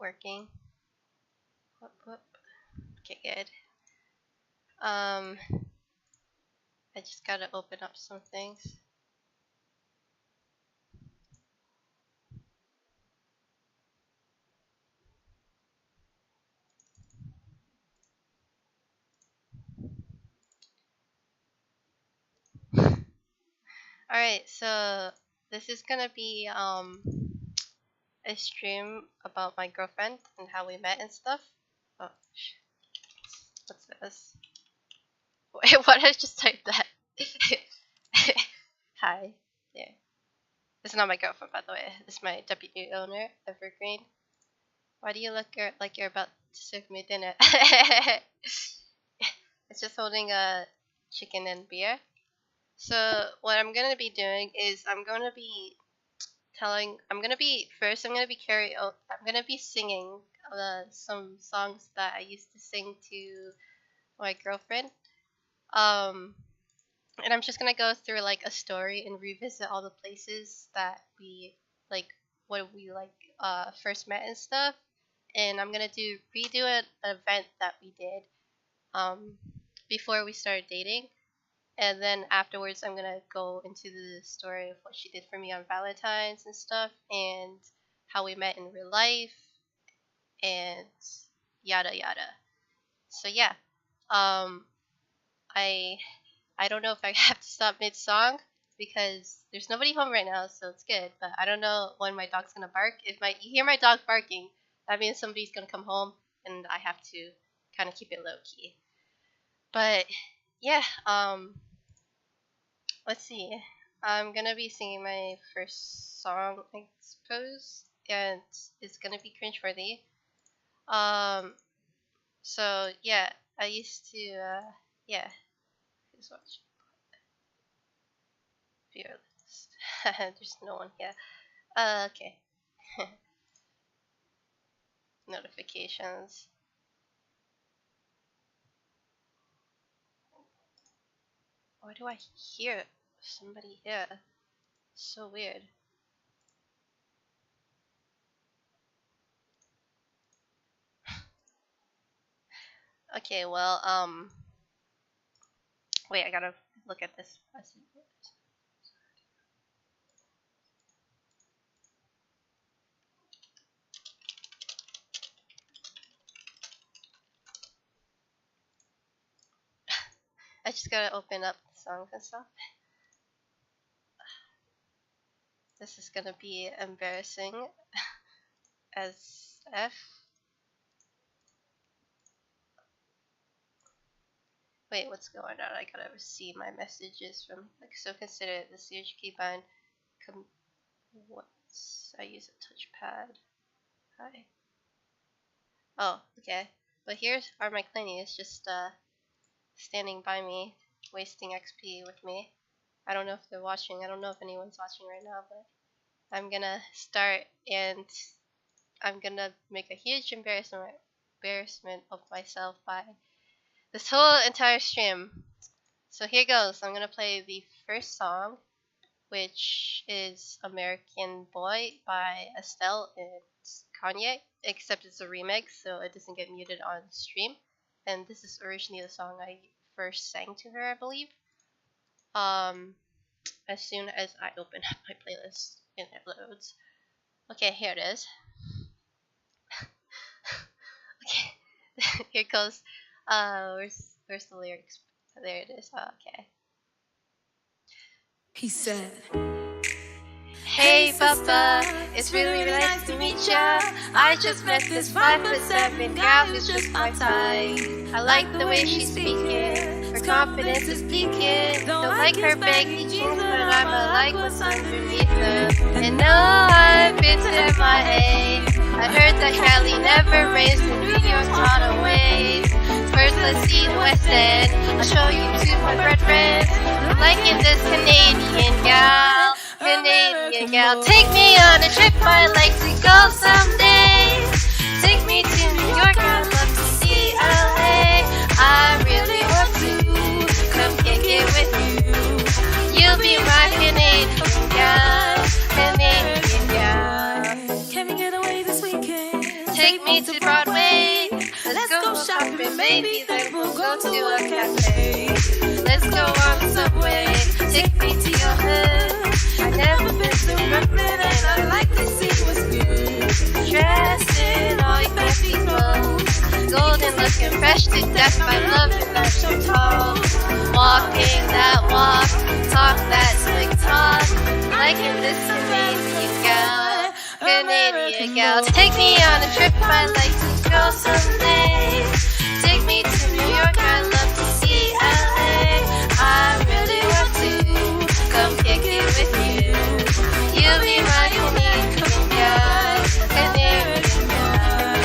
working. Whoop. Okay, good. I just gotta open up some things. Alright, so this is gonna be a stream about my girlfriend and how we met and stuff. Oh, what's this? Wait, what? I just typed that. Hi. There. This is not my girlfriend, by the way. This is my deputy owner, Evergreen. Why do you look like you're about to serve me dinner? It's just holding a chicken and beer. So what I'm gonna be doing is I'm gonna be singing some songs that I used to sing to my girlfriend. And I'm just gonna go through like a story and revisit all the places that we like when we first met and stuff. And I'm gonna redo an event that we did before we started dating. And then afterwards, I'm gonna go into the story of what she did for me on Valentine's and stuff, and how we met in real life, and yada yada. So yeah, I don't know if I have to stop mid song because there's nobody home right now, so it's good. But I don't know when my dog's gonna bark. If you hear my dog barking, that means somebody's gonna come home, and I have to kind of keep it low key. But yeah, let's see. I'm gonna be singing my first song, I suppose, and it's gonna be cringeworthy. So yeah, I used to, yeah. Who's watching? Viewer list. There's no one here. Okay. Notifications. Why do I hear somebody here? So weird. Okay, well, wait, I gotta look at this. I just gotta open up the songs and stuff. This is gonna be embarrassing as F. Wait, what's going on? I gotta see my messages from so consider the CHK bind. I use a touchpad. Hi. Oh, okay. But here's are my cleanies just standing by me, wasting XP with me. I don't know if they're watching. I don't know if anyone's watching right now, but I'm gonna start and I'm gonna make a huge embarrassment of myself by this whole entire stream. So here goes. I'm gonna play the first song, which is American Boy by Estelle and Kanye, except it's a remix, so it doesn't get muted on stream. And this is originally the song I first sang to her, I believe. As soon as I open up my playlist and it loads. Okay, here it is. Okay, here goes. Where's the lyrics? There it is. Oh, okay. He said, Hey Papa, it's really nice to meet ya. I just met this 5'7" gal who's just my type. I like the way she's speaking, her confidence is peaking. Don't like her baggy jeans, but I'ma like what's underneath her. And now I've been to MIA. I heard that Cali never raised in New York auto ways. First let's see the West End, I'll show you two my friends. I'm liking this Canadian gal. Canadian gal, take me on a trip, I'd like to go someday. Take me to New York, I'd love to see LA. I really want to come kick it with you. You'll be my Canadian gal, Canadian gal. can we get away this weekend? Take me to Broadway. Let's go shopping, maybe then we'll go to a cafe. Let's go on the subway, take me to your hood. I've never been to Brooklyn and I'd like to see what's good. Dressed in all your fancy clothes, golden looking fresh to death. My love is not so tall. Walking that walk, talk that slick talk. Liking this Canadian gal, Canadian gal. Take me on a trip, I'd like to go someday. Take me to New York, I'd love to see LA. I really want to come kick it with you. You'll be my Canadian gal, Canadian gal.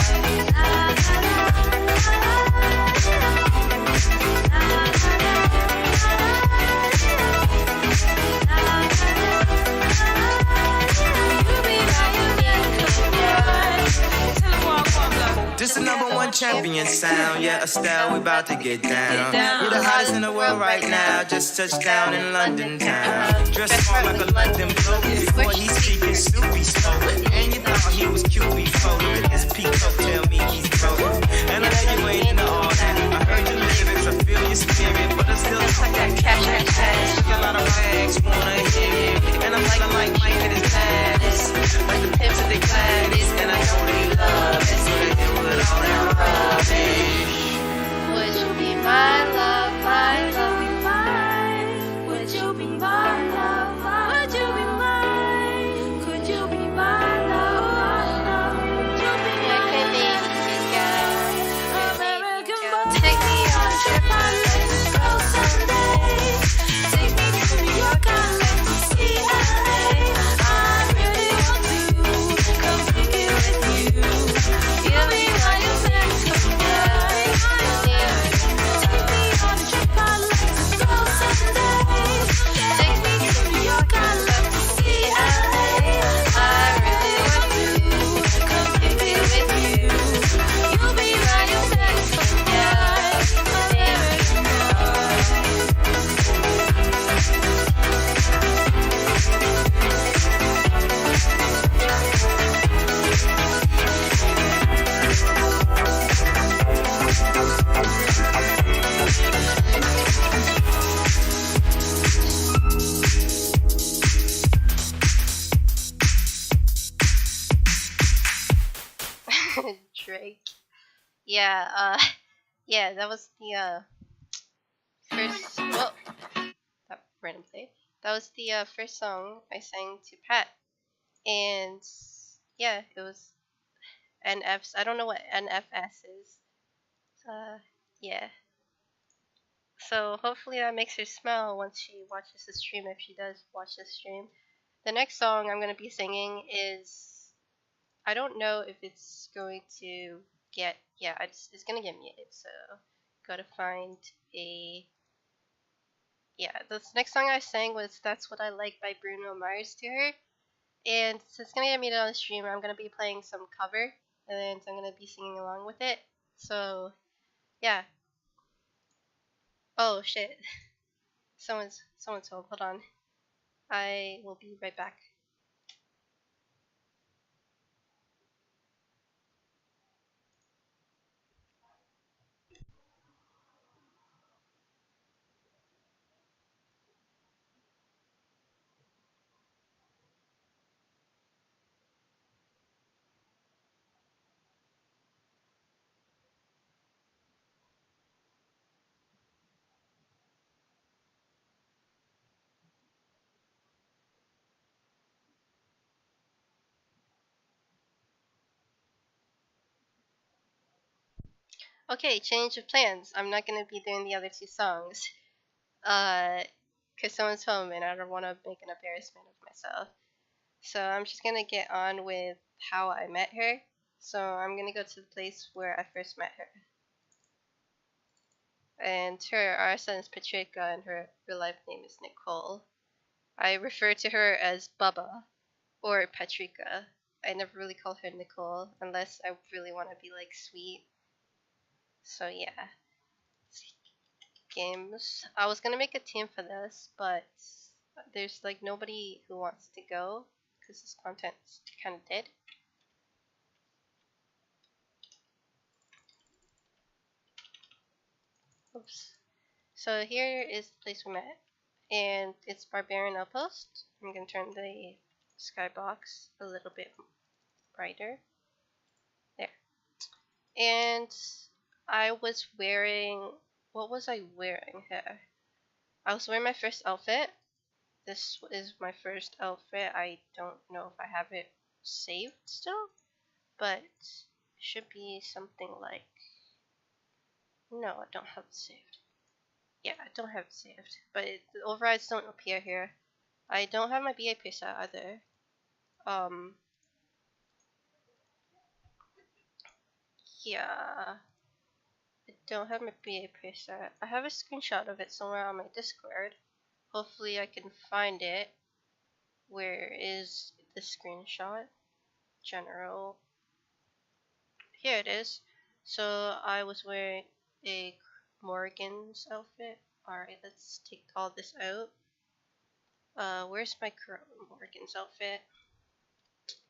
This the #1 champion sound, yeah, Estelle, we about to get down. We're the hottest in the world right now, just touched down in London town. Dressed smart like a London bloke, before he speaking Snoopy spoke. And you thought he was cute before, look at his peacoat, tell me he's broke. And I know you ain't into all that, I heard your lyrics, I feel your spirit, but I still talk that cash. Took a lot of rags, wanna hear it. And I'm like Mike at his baddest, like the pimps at the Gladys, and I know they love it, so they do it all that rubbish. Would you be my love, my love, be mine? Would you be my love, would you be mine? Could you be my love, my love? Would you be my Canadian gal, American gal? Take me on a trip, I'd like to go someday. Take me to New York, I'd like to see LA. I really want to come kick it with you. You'll be my American gal. Take me on a trip, I'd like to go someday. Take me to New York, I'd love to see LA. I really want to come kick it with you. You'll be my American gal, American gal. Drake. Yeah, that was the first. Well, that random play. That was the first song I sang to Pat, and yeah, it was NFs. I don't know what NFS is. Yeah. So hopefully that makes her smile once she watches the stream. If she does watch the stream, the next song I'm gonna be singing is, I don't know if it's going to get, yeah, it's gonna get muted, so gotta find a, yeah, this next song I sang was That's What I Like by Bruno Mars to her, and so it's gonna get muted on the stream. I'm gonna be playing some cover, and I'm gonna be singing along with it, so yeah. Oh shit, someone's home, hold on, I will be right back. Okay, change of plans. I'm not gonna be doing the other two songs. Cause someone's home and I don't want to make an embarrassment of myself. So I'm just gonna get on with how I met her. So I'm gonna go to the place where I first met her. And her RSN is Patreca and her real life name is Nicole. I refer to her as Bubba or Patreca. I never really call her Nicole unless I really want to be like sweet. So yeah. Games. I was gonna make a team for this, but there's like nobody who wants to go because this content's kind of dead. Oops. So here is the place we met, and it's Barbarian Outpost. I'm gonna turn the skybox a little bit brighter. There. And I was wearing, what was I wearing here? I was wearing my first outfit. This is my first outfit. I don't know if I have it saved still, but it should be something like, no, I don't have it saved. Yeah, I don't have it saved, but the overrides don't appear here. I don't have my BA preset either. Yeah, I don't have my BA preset. I have a screenshot of it somewhere on my Discord. Hopefully I can find it. Where is the screenshot? General. Here it is. So I was wearing a Morgan's outfit. Alright, let's take all this out. Where's my Morgan's outfit?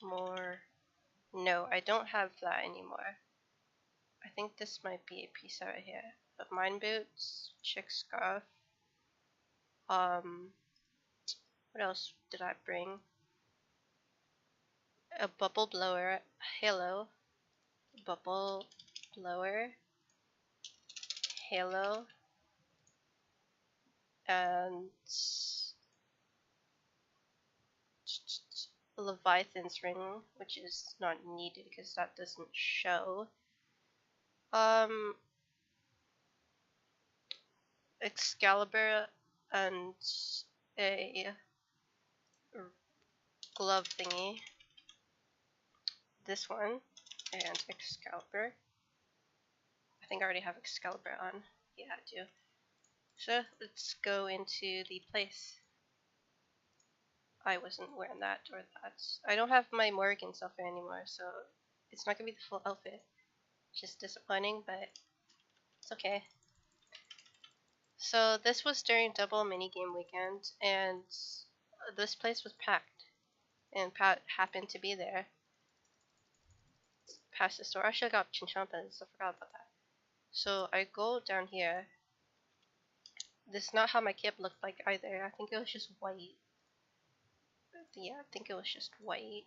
No, I don't have that anymore. I think this might be a piece right here. But mine boots, chick scarf. What else did I bring? A bubble blower, halo, bubble blower, halo, and Leviathan's ring, which is not needed because that doesn't show. Excalibur and a glove thingy. This one and Excalibur. I think I already have Excalibur on. Yeah, I do. So let's go into the place. I wasn't wearing that or that. I don't have my Morgan's outfit anymore, so it's not gonna be the full outfit. Just disappointing, but it's okay. So this was during double minigame weekend, and this place was packed, and Pat happened to be there. Past the store. Actually, I got chinchampas. I forgot about that. So I go down here. This is not how my kit looked like either. I think it was just white. Yeah, I think it was just white.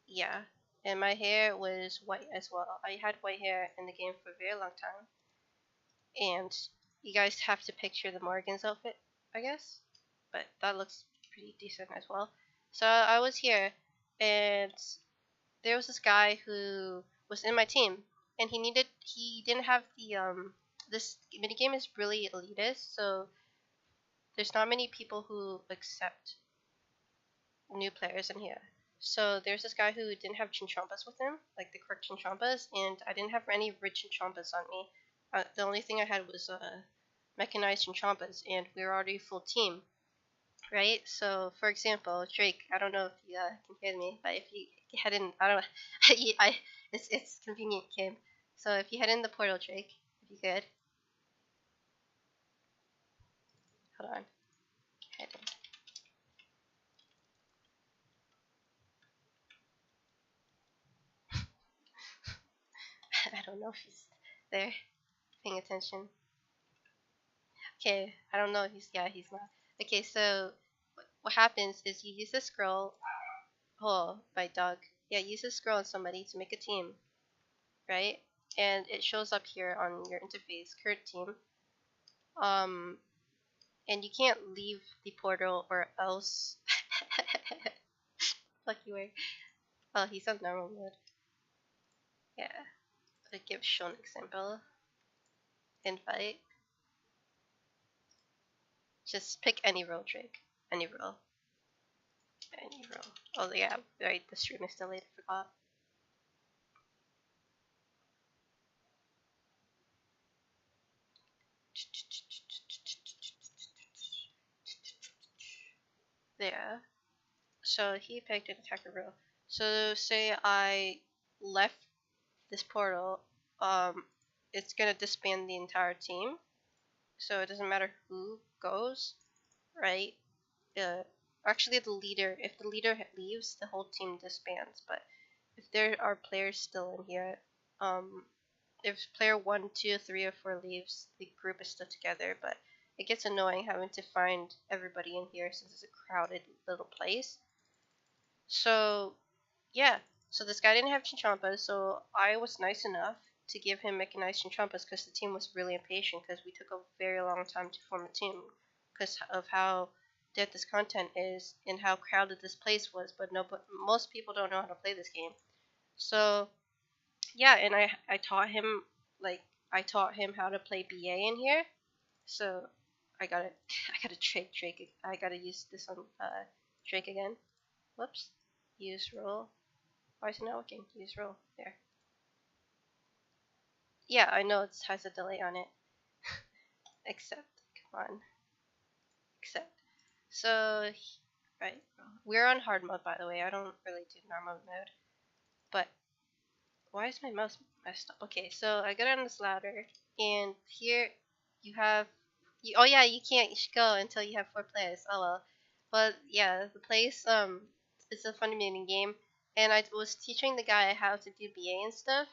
Yeah. And my hair was white as well. I had white hair in the game for a very long time. And you guys have to picture the Morgan's outfit, I guess. But that looks pretty decent as well. So I was here, and there was this guy who was in my team, and he didn't have the this minigame is really elitist, so there's not many people who accept new players in here. So there's this guy who didn't have chinchampas with him, like the correct chinchampas, and I didn't have any rich chinchampas on me. The only thing I had was mechanized chinchampas, and we were already full team, right? So for example, Drake, I don't know if you can hear me, but if you head in, I don't know, it's convenient, Kim. So if you head in the portal, Drake, if you could. Hold on. Head in. I don't know if he's there paying attention. Okay, I don't know if he's not. Okay, so what happens is you use the scroll. Oh, by dog. Yeah, use the scroll on somebody to make a team, right? And it shows up here on your interface, current team. And you can't leave the portal or else. Fuck you, were. Oh, he's on normal mode. Yeah. I give show an example. Invite. Just pick any role, Drake. Any role. Any role. Oh yeah, right, the stream is delayed, I forgot. There. So he picked an attacker role. So say I left this portal, it's gonna disband the entire team. So it doesn't matter who goes, right? Actually, if the leader leaves, the whole team disbands. But if there are players still in here, if player 1, 2, 3, or 4 leaves, the group is still together, but it gets annoying having to find everybody in here since it's a crowded little place. So, yeah. So this guy didn't have Chinchampas, so I was nice enough to give him mechanized Chinchampas because the team was really impatient because we took a very long time to form a team because of how dead this content is and how crowded this place was, but most people don't know how to play this game. So, yeah, and I taught him, like, I taught him how to play BA in here. So I gotta I gotta Drake. I gotta use this on Drake again. Whoops. Use roll. Why is it not working? Use roll. There. Yeah, I know it has a delay on it. Accept. Come on. Accept. So, right. We're on hard mode, by the way. I don't really do normal mode. But why is my mouse messed up? Okay, so I got on this ladder, and here you have. Oh yeah, you can't go until you have 4 players. Oh well. But yeah, the place it's a funny mini game, and I was teaching the guy how to do BA and stuff,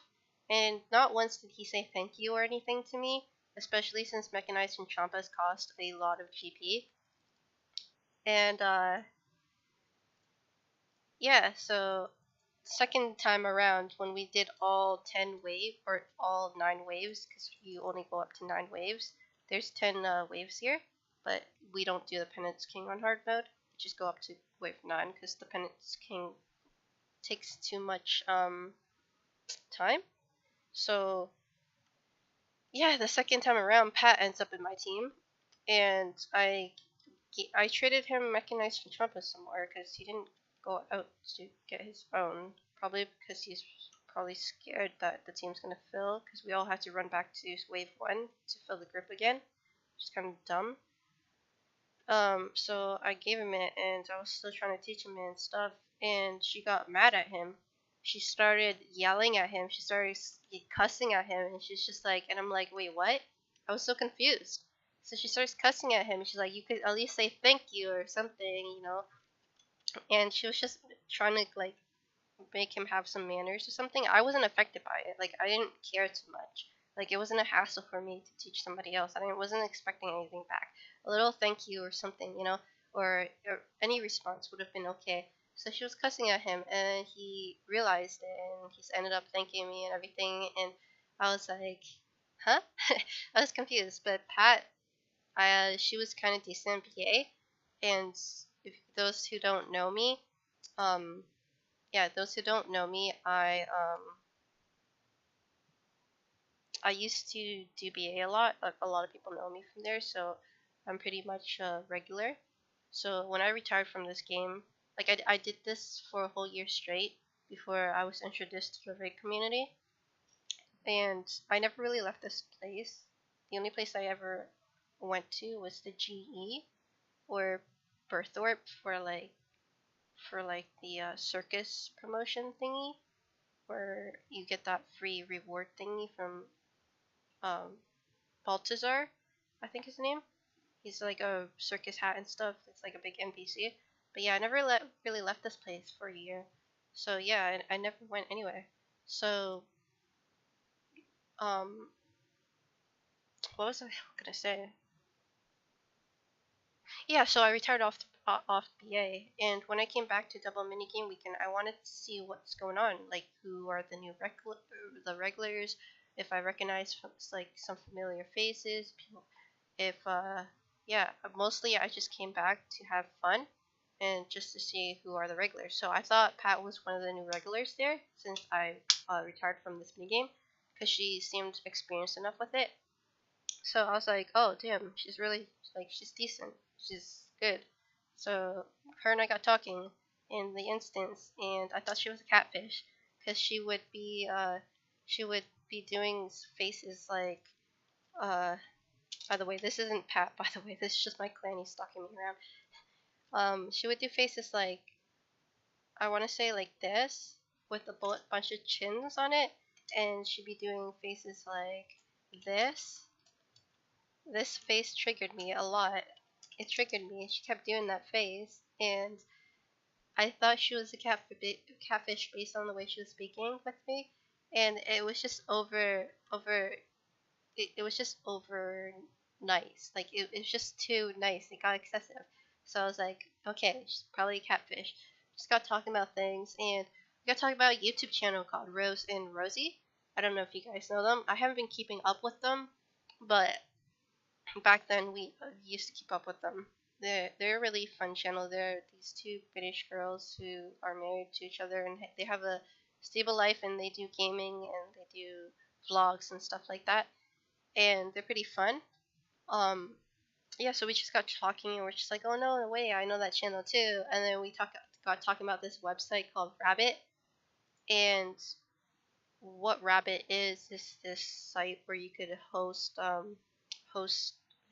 and not once did he say thank you or anything to me, especially since mechanized and Champas cost a lot of GP. And yeah, so second time around when we did all 10 wave or all 9 waves, because you only go up to 9 waves. There's 10 waves here, but we don't do the Penance King on hard mode. We just go up to wave 9 because the Penance King takes too much time. So yeah, the second time around, Pat ends up in my team, and I traded him mechanized Chinchompa some more because he didn't go out to get his own. Probably because he's probably scared that the team's gonna fill because we all had to run back to wave 1 to fill the group again, which is kind of dumb. So I gave him it, and I was still trying to teach him it and stuff, and she got mad at him. She started yelling at him. She started cussing at him, and she's just like, and I'm like, wait, what? I was so confused. So she starts cussing at him. And she's like, you could at least say thank you or something, you know. And she was just trying to like make him have some manners or something. I wasn't affected by it. Like I didn't care too much. Like it wasn't a hassle for me to teach somebody else. Wasn't expecting anything back. A little thank you or something, you know, or any response would have been okay. So she was cussing at him, and he realized it, and he's ended up thanking me and everything. And I was like, huh? I was confused. But Pat, she was kind of decent PA, and if those who don't know me, um, yeah, those who don't know me, I used to do BA a lot. Like a lot of people know me from there, so I'm pretty much regular. So when I retired from this game, like I did this for a whole year straight before I was introduced to the raid community, and I never really left this place. The only place I ever went to was the GE or Berthorpe for like the circus promotion thingy, where you get that free reward thingy from um, Baltazar, I think his name. He's like a circus hat and stuff. It's like a big NPC. But yeah, I never really left this place for a year. So yeah, I never went anywhere. So um, what was I gonna say? Yeah, so I retired off BA, and when I came back to Double Minigame Weekend, I wanted to see what's going on, like who are the new the regulars, if I recognize like some familiar faces, people, if yeah, mostly I just came back to have fun and just to see who are the regulars. So I thought Pat was one of the new regulars there since I retired from this minigame because she seemed experienced enough with it. So I was like, oh damn, she's really like she's decent, she's good. So her and I got talking in the instance, and I thought she was a catfish because she would be doing faces like by the way, this isn't Pat. By the way, this is just my clanny stalking me around. She would do faces like I want to say like this with a bunch of chins on it, and she'd be doing faces like this. This face triggered me a lot. It triggered me. She kept doing that face, and I thought she was a catfish based on the way she was speaking with me. and it was just it was just over nice. Like it was just too nice. It got excessive. So I was like, okay, she's probably a catfish. Just got talking about things, and we got talking about a YouTube channel called Rose and Rosie. I don't know if you guys know them. I haven't been keeping up with them, but back then we used to keep up with them. They're a really fun channel. They're these two British girls who are married to each other, and they have a stable life, and they do gaming and they do vlogs and stuff like that, and they're pretty fun. Um, yeah, so we just got talking, and we're just like, oh no, way, I know that channel too. And then we got talking about this website called Rabbit, and what Rabbit is this site where you could host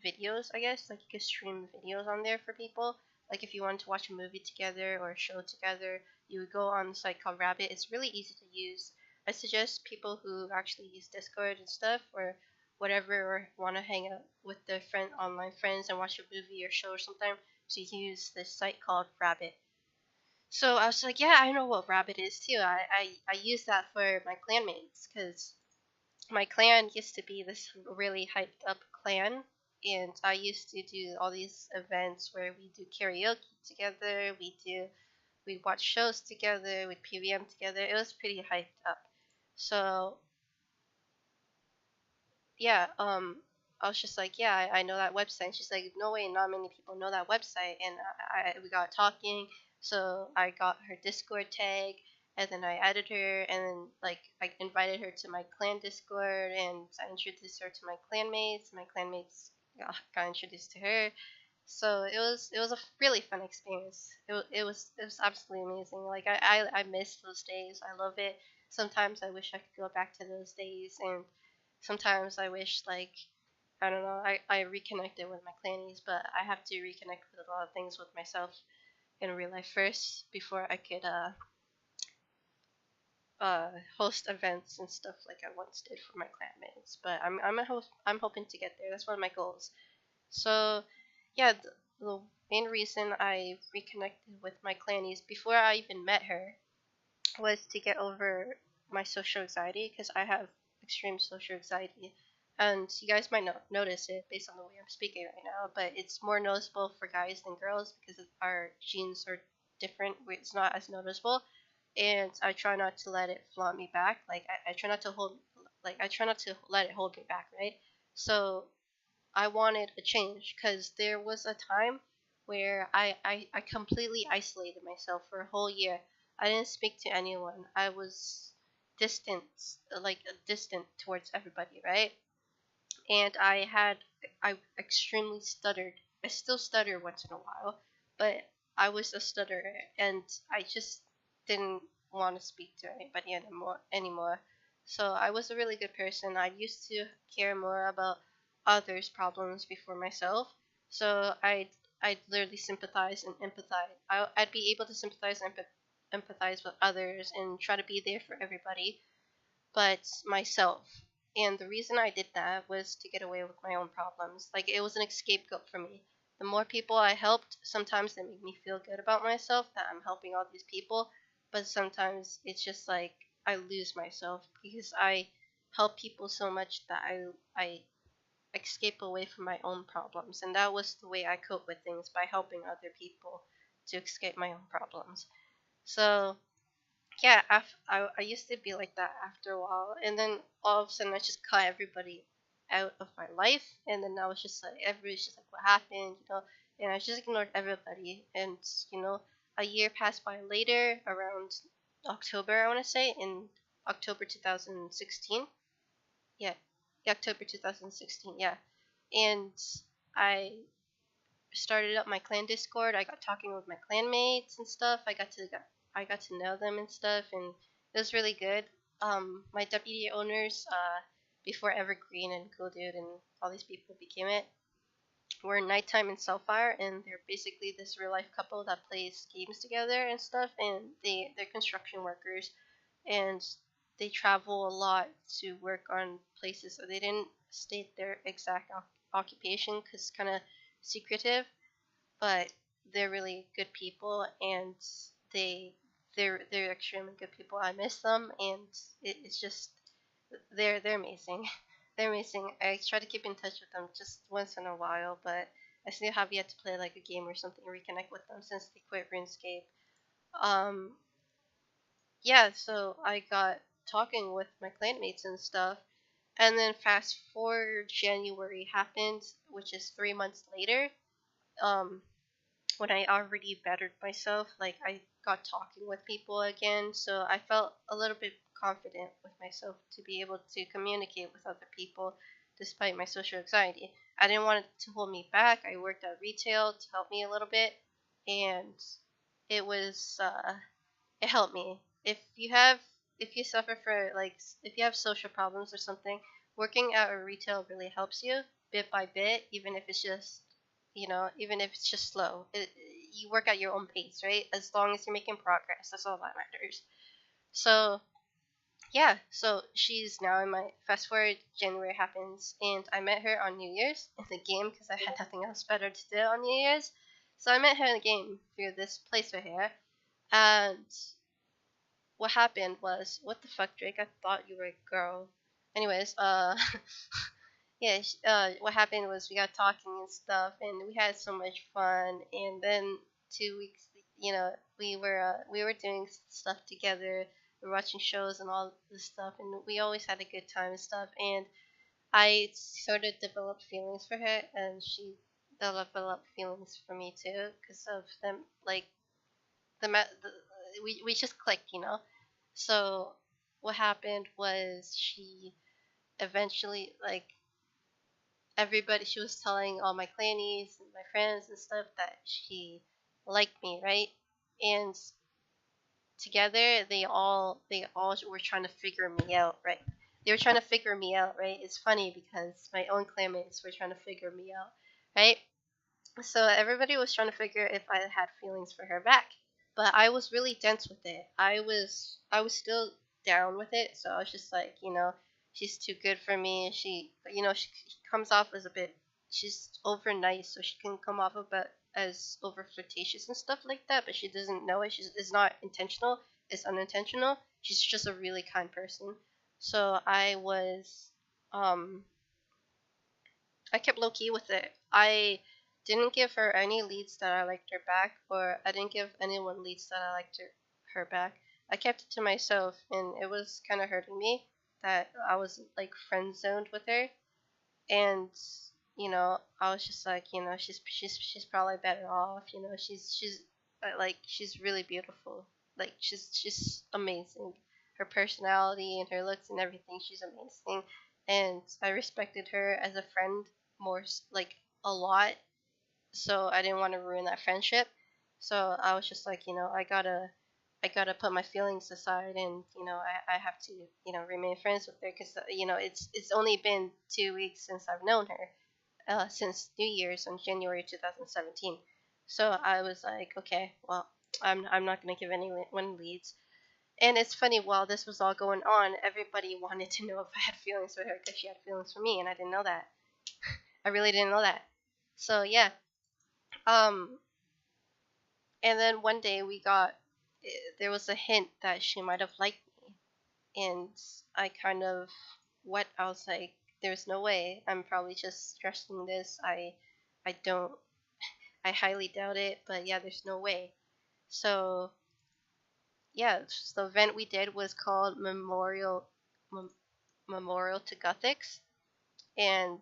videos, I guess. Like you could stream videos on there for people. Like if you wanted to watch a movie together or a show together, you would go on the site called Rabbit. It's really easy to use. I suggest people who actually use Discord and stuff or whatever, or want to hang out with their online friends and watch a movie or show or something, to use this site called Rabbit. So I was like, yeah, I know what Rabbit is too. I use that for my clanmates, because my clan used to be this really hyped up clan, and I used to do all these events where we do karaoke together, we watch shows together, we PVM together. It was pretty hyped up. So yeah, I was just like, yeah, I know that website. And she's like, no way, not many people know that website. And we got talking, so I got her Discord tag, and then I added her, and then like I invited her to my clan Discord, and I introduced her to my clanmates. My clanmates got introduced to her. So it was a really fun experience. It was absolutely amazing. Like I miss those days. I love it. Sometimes I wish I could go back to those days, and sometimes I wish, like, I don't know, I reconnected with my clannies, but I have to reconnect with a lot of things with myself in real life first before I could host events and stuff like I once did for my clanmates. But I'm hoping to get there. That's one of my goals. So yeah, the main reason I reconnected with my clannies before I even met her was to get over my social anxiety, because I have extreme social anxiety. And you guys might not notice it based on the way I'm speaking right now, but it's more noticeable for guys than girls because our genes are different. It's not as noticeable, and I try not to let it flaunt me back. Like I try not to I try not to let it hold me back, right? So I wanted a change, because there was a time where I completely isolated myself for a whole year. I didn't speak to anyone. I was distant, like distant towards everybody, right? And I extremely stuttered. I still stutter once in a while, but I was a stutterer, and I just didn't want to speak to anybody anymore. So I was a really good person. I used to care more about others' problems before myself. So I'd literally sympathize and empathize. I'd be able to sympathize and empathize with others and try to be there for everybody but myself. And the reason I did that was to get away with my own problems. Like, it was an scapegoat for me. The more people I helped, sometimes it made me feel good about myself that I'm helping all these people, but sometimes it's just like I lose myself because I help people so much that I escape away from my own problems. And that was the way I cope with things, by helping other people to escape my own problems. So yeah, I used to be like that after a while, and then all of a sudden I just cut everybody out of my life, and then I was just like, everybody's just like, what happened, and I just ignored everybody, and a year passed by later, around October, I want to say, in October 2016, yeah, October 2016, yeah, and I started up my clan Discord. I got talking with my clanmates and stuff. I got to know them and stuff, and it was really good. My deputy owners, before Evergreen and Cool Dude and all these people became it, were Nighttime and Cellfire, and they're basically this real life couple that plays games together and stuff. And they're construction workers, and they travel a lot to work on places. So they didn't state their exact occupation because it's kind of secretive, but they're really good people, and they they're extremely good people. I miss them, and it's just they're amazing. They're amazing. I try to keep in touch with them just once in a while, but I still have yet to play like a game or something, reconnect with them since they quit RuneScape. Um, yeah, so I got talking with my clanmates and stuff, and then fast forward January happened, which is 3 months later. Um, when I already bettered myself, like I got talking with people again, so I felt a little bit confident with myself to be able to communicate with other people despite my social anxiety. I didn't want it to hold me back. I worked at retail to help me a little bit, and it was it helped me. If you suffer for like if you have social problems or something, working at a retail really helps you bit by bit, even if it's just even if it's just slow. You work at your own pace, right? As long as you're making progress, that's all that matters. So yeah, so she's now in my fast forward January happens, and I met her on New Year's in the game because I had nothing else better to do on New Year's. So I met her in the game through this place right here, and what happened was, what the fuck, Drake? I thought you were a girl. Anyways, yeah, what happened was we got talking and stuff, and we had so much fun. And then 2 weeks, we were doing stuff together, we were watching shows and all this stuff, and we always had a good time and stuff. And I sort of developed feelings for her, and she developed feelings for me too, because of them, like we just clicked. So what happened was she eventually, like, everybody, she was telling all my clannies and my friends and stuff that she liked me, right? And together they all were trying to figure me out, right? They were trying to figure me out, right? It's funny because my own clanmates were trying to figure me out, right? So everybody was trying to figure if I had feelings for her back, but I was really dense with it. I was still down with it, so I was just like, she's too good for me. She comes off as a bit, she's over nice, so she can come off a bit as over flirtatious and stuff like that, but she doesn't know it. It's not intentional. It's unintentional. She's just a really kind person. So um I kept low key with it. I didn't give her any leads that I liked her back, or I didn't give anyone leads that I liked her back. I kept it to myself, and it was kind of hurting me that I was like friend zoned with her. And I was just like, she's probably better off. She's really beautiful. Like she's amazing. Her personality and her looks and everything, she's amazing. And I respected her as a friend like a lot, so I didn't want to ruin that friendship. So I was just like, I gotta put my feelings aside, and I have to remain friends with her because it's only been 2 weeks since I've known her, since New Year's on January 2017. So I was like, okay, well, I'm not gonna give anyone leads. And it's funny, while this was all going on, everybody wanted to know if I had feelings for her because she had feelings for me, and I didn't know that. I really didn't know that. So yeah. Um, and then one day there was a hint that she might have liked me, and I kind of, what I was like, there's no way. I'm probably just stressing this. I don't. I highly doubt it, but yeah, there's no way. So yeah, the event we did was called Mem- Memorial to Gothics, and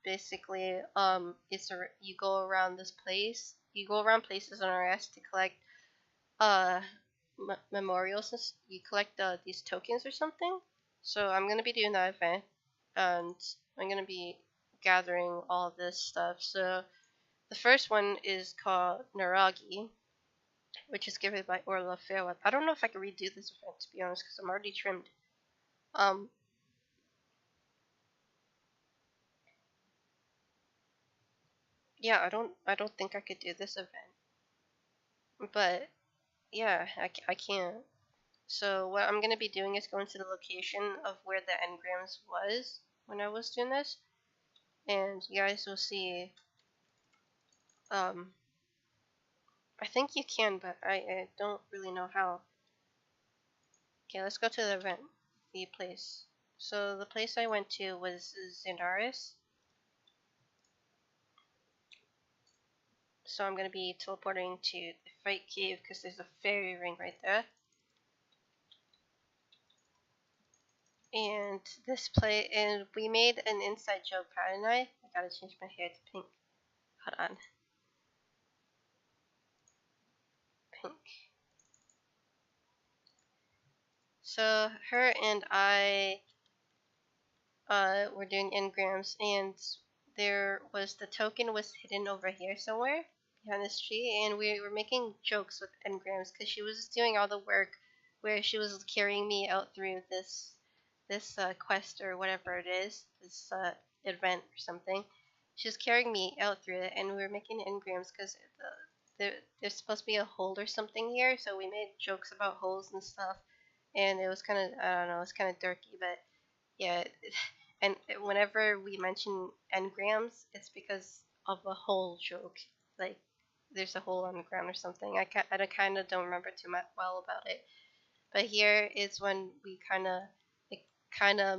basically, you go around places on RS to collect uh memorials. You collect these tokens or something. So I'm gonna be doing that event, and I'm gonna be gathering all this stuff. So the first one is called Naragi, which is given by Orla Fairweb. I don't know if I can redo this event, to be honest, because I'm already trimmed. Um, yeah, I don't think I could do this event, but yeah, I can't. So what I'm gonna be doing is going to the location of where the engrams was when I was doing this, and you guys will see. Um, I think you can, but I don't really know how. Okay, let's go to the event. The place. So the place I went to was Xandaris. So I'm gonna be teleporting to the Fight Cave because there's a fairy ring right there. And and we made an inside joke, Pat and I gotta change my hair to pink. Hold on. Pink. So her and I were doing engrams, and the token was hidden over here somewhere behind this tree, and we were making jokes with engrams because she was doing all the work where she was carrying me out through this quest or whatever it is, this event or something. She was carrying me out through it, and we were making engrams because there's supposed to be a hole or something here, so we made jokes about holes and stuff, and it was kind of, I don't know, it's kind of dorky, but yeah. And whenever we mention engrams, it's because of a hole joke, like there's a hole on the ground or something. I kind of don't remember too much well about it, but here is when we kind of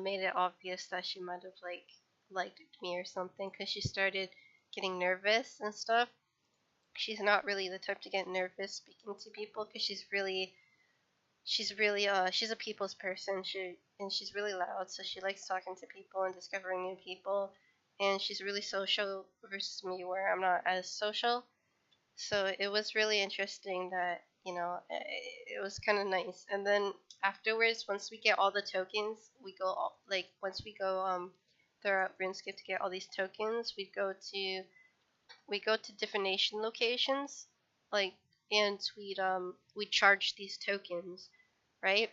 made it obvious that she might have liked me or something, because she started getting nervous and stuff. She's not really the type to get nervous speaking to people, because she's a people's person. She's really loud, so she likes talking to people and discovering new people. And she's really social versus me, where I'm not as social. So it was really interesting that, it was kind of nice. And then afterwards, once we get all the tokens, once we go throughout RuneScape to get all these tokens, we go to divination locations, like, and we charge these tokens, right?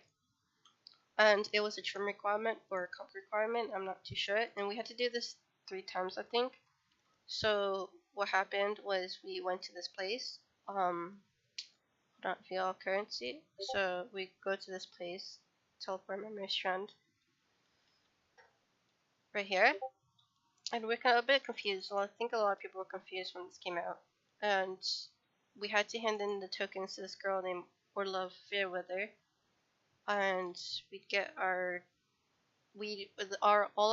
And it was a trim requirement or a comp requirement, I'm not too sure. And we had to do this 3 times, I think. So what happened was we went to this place, not VL currency. So we go to this place, teleport memory strand, right here. And we're kind of a bit confused. Well, I think a lot of people were confused when this came out. And we had to hand in the tokens to this girl named Orlov Fairweather. And we'd get all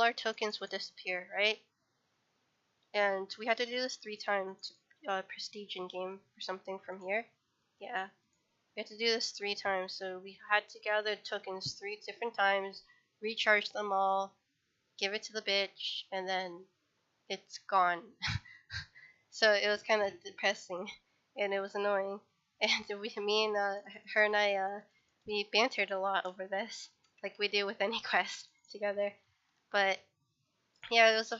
our tokens would disappear, right? And we had to do this 3 times to prestige in game or something from here. Yeah, we had to do this 3 times, so we had to gather tokens 3 different times, recharge them all, give it to the bitch, and then it's gone. So it was kind of depressing, and it was annoying. And me and her and I, we bantered a lot over this, like we do with any quest together. But yeah, it was a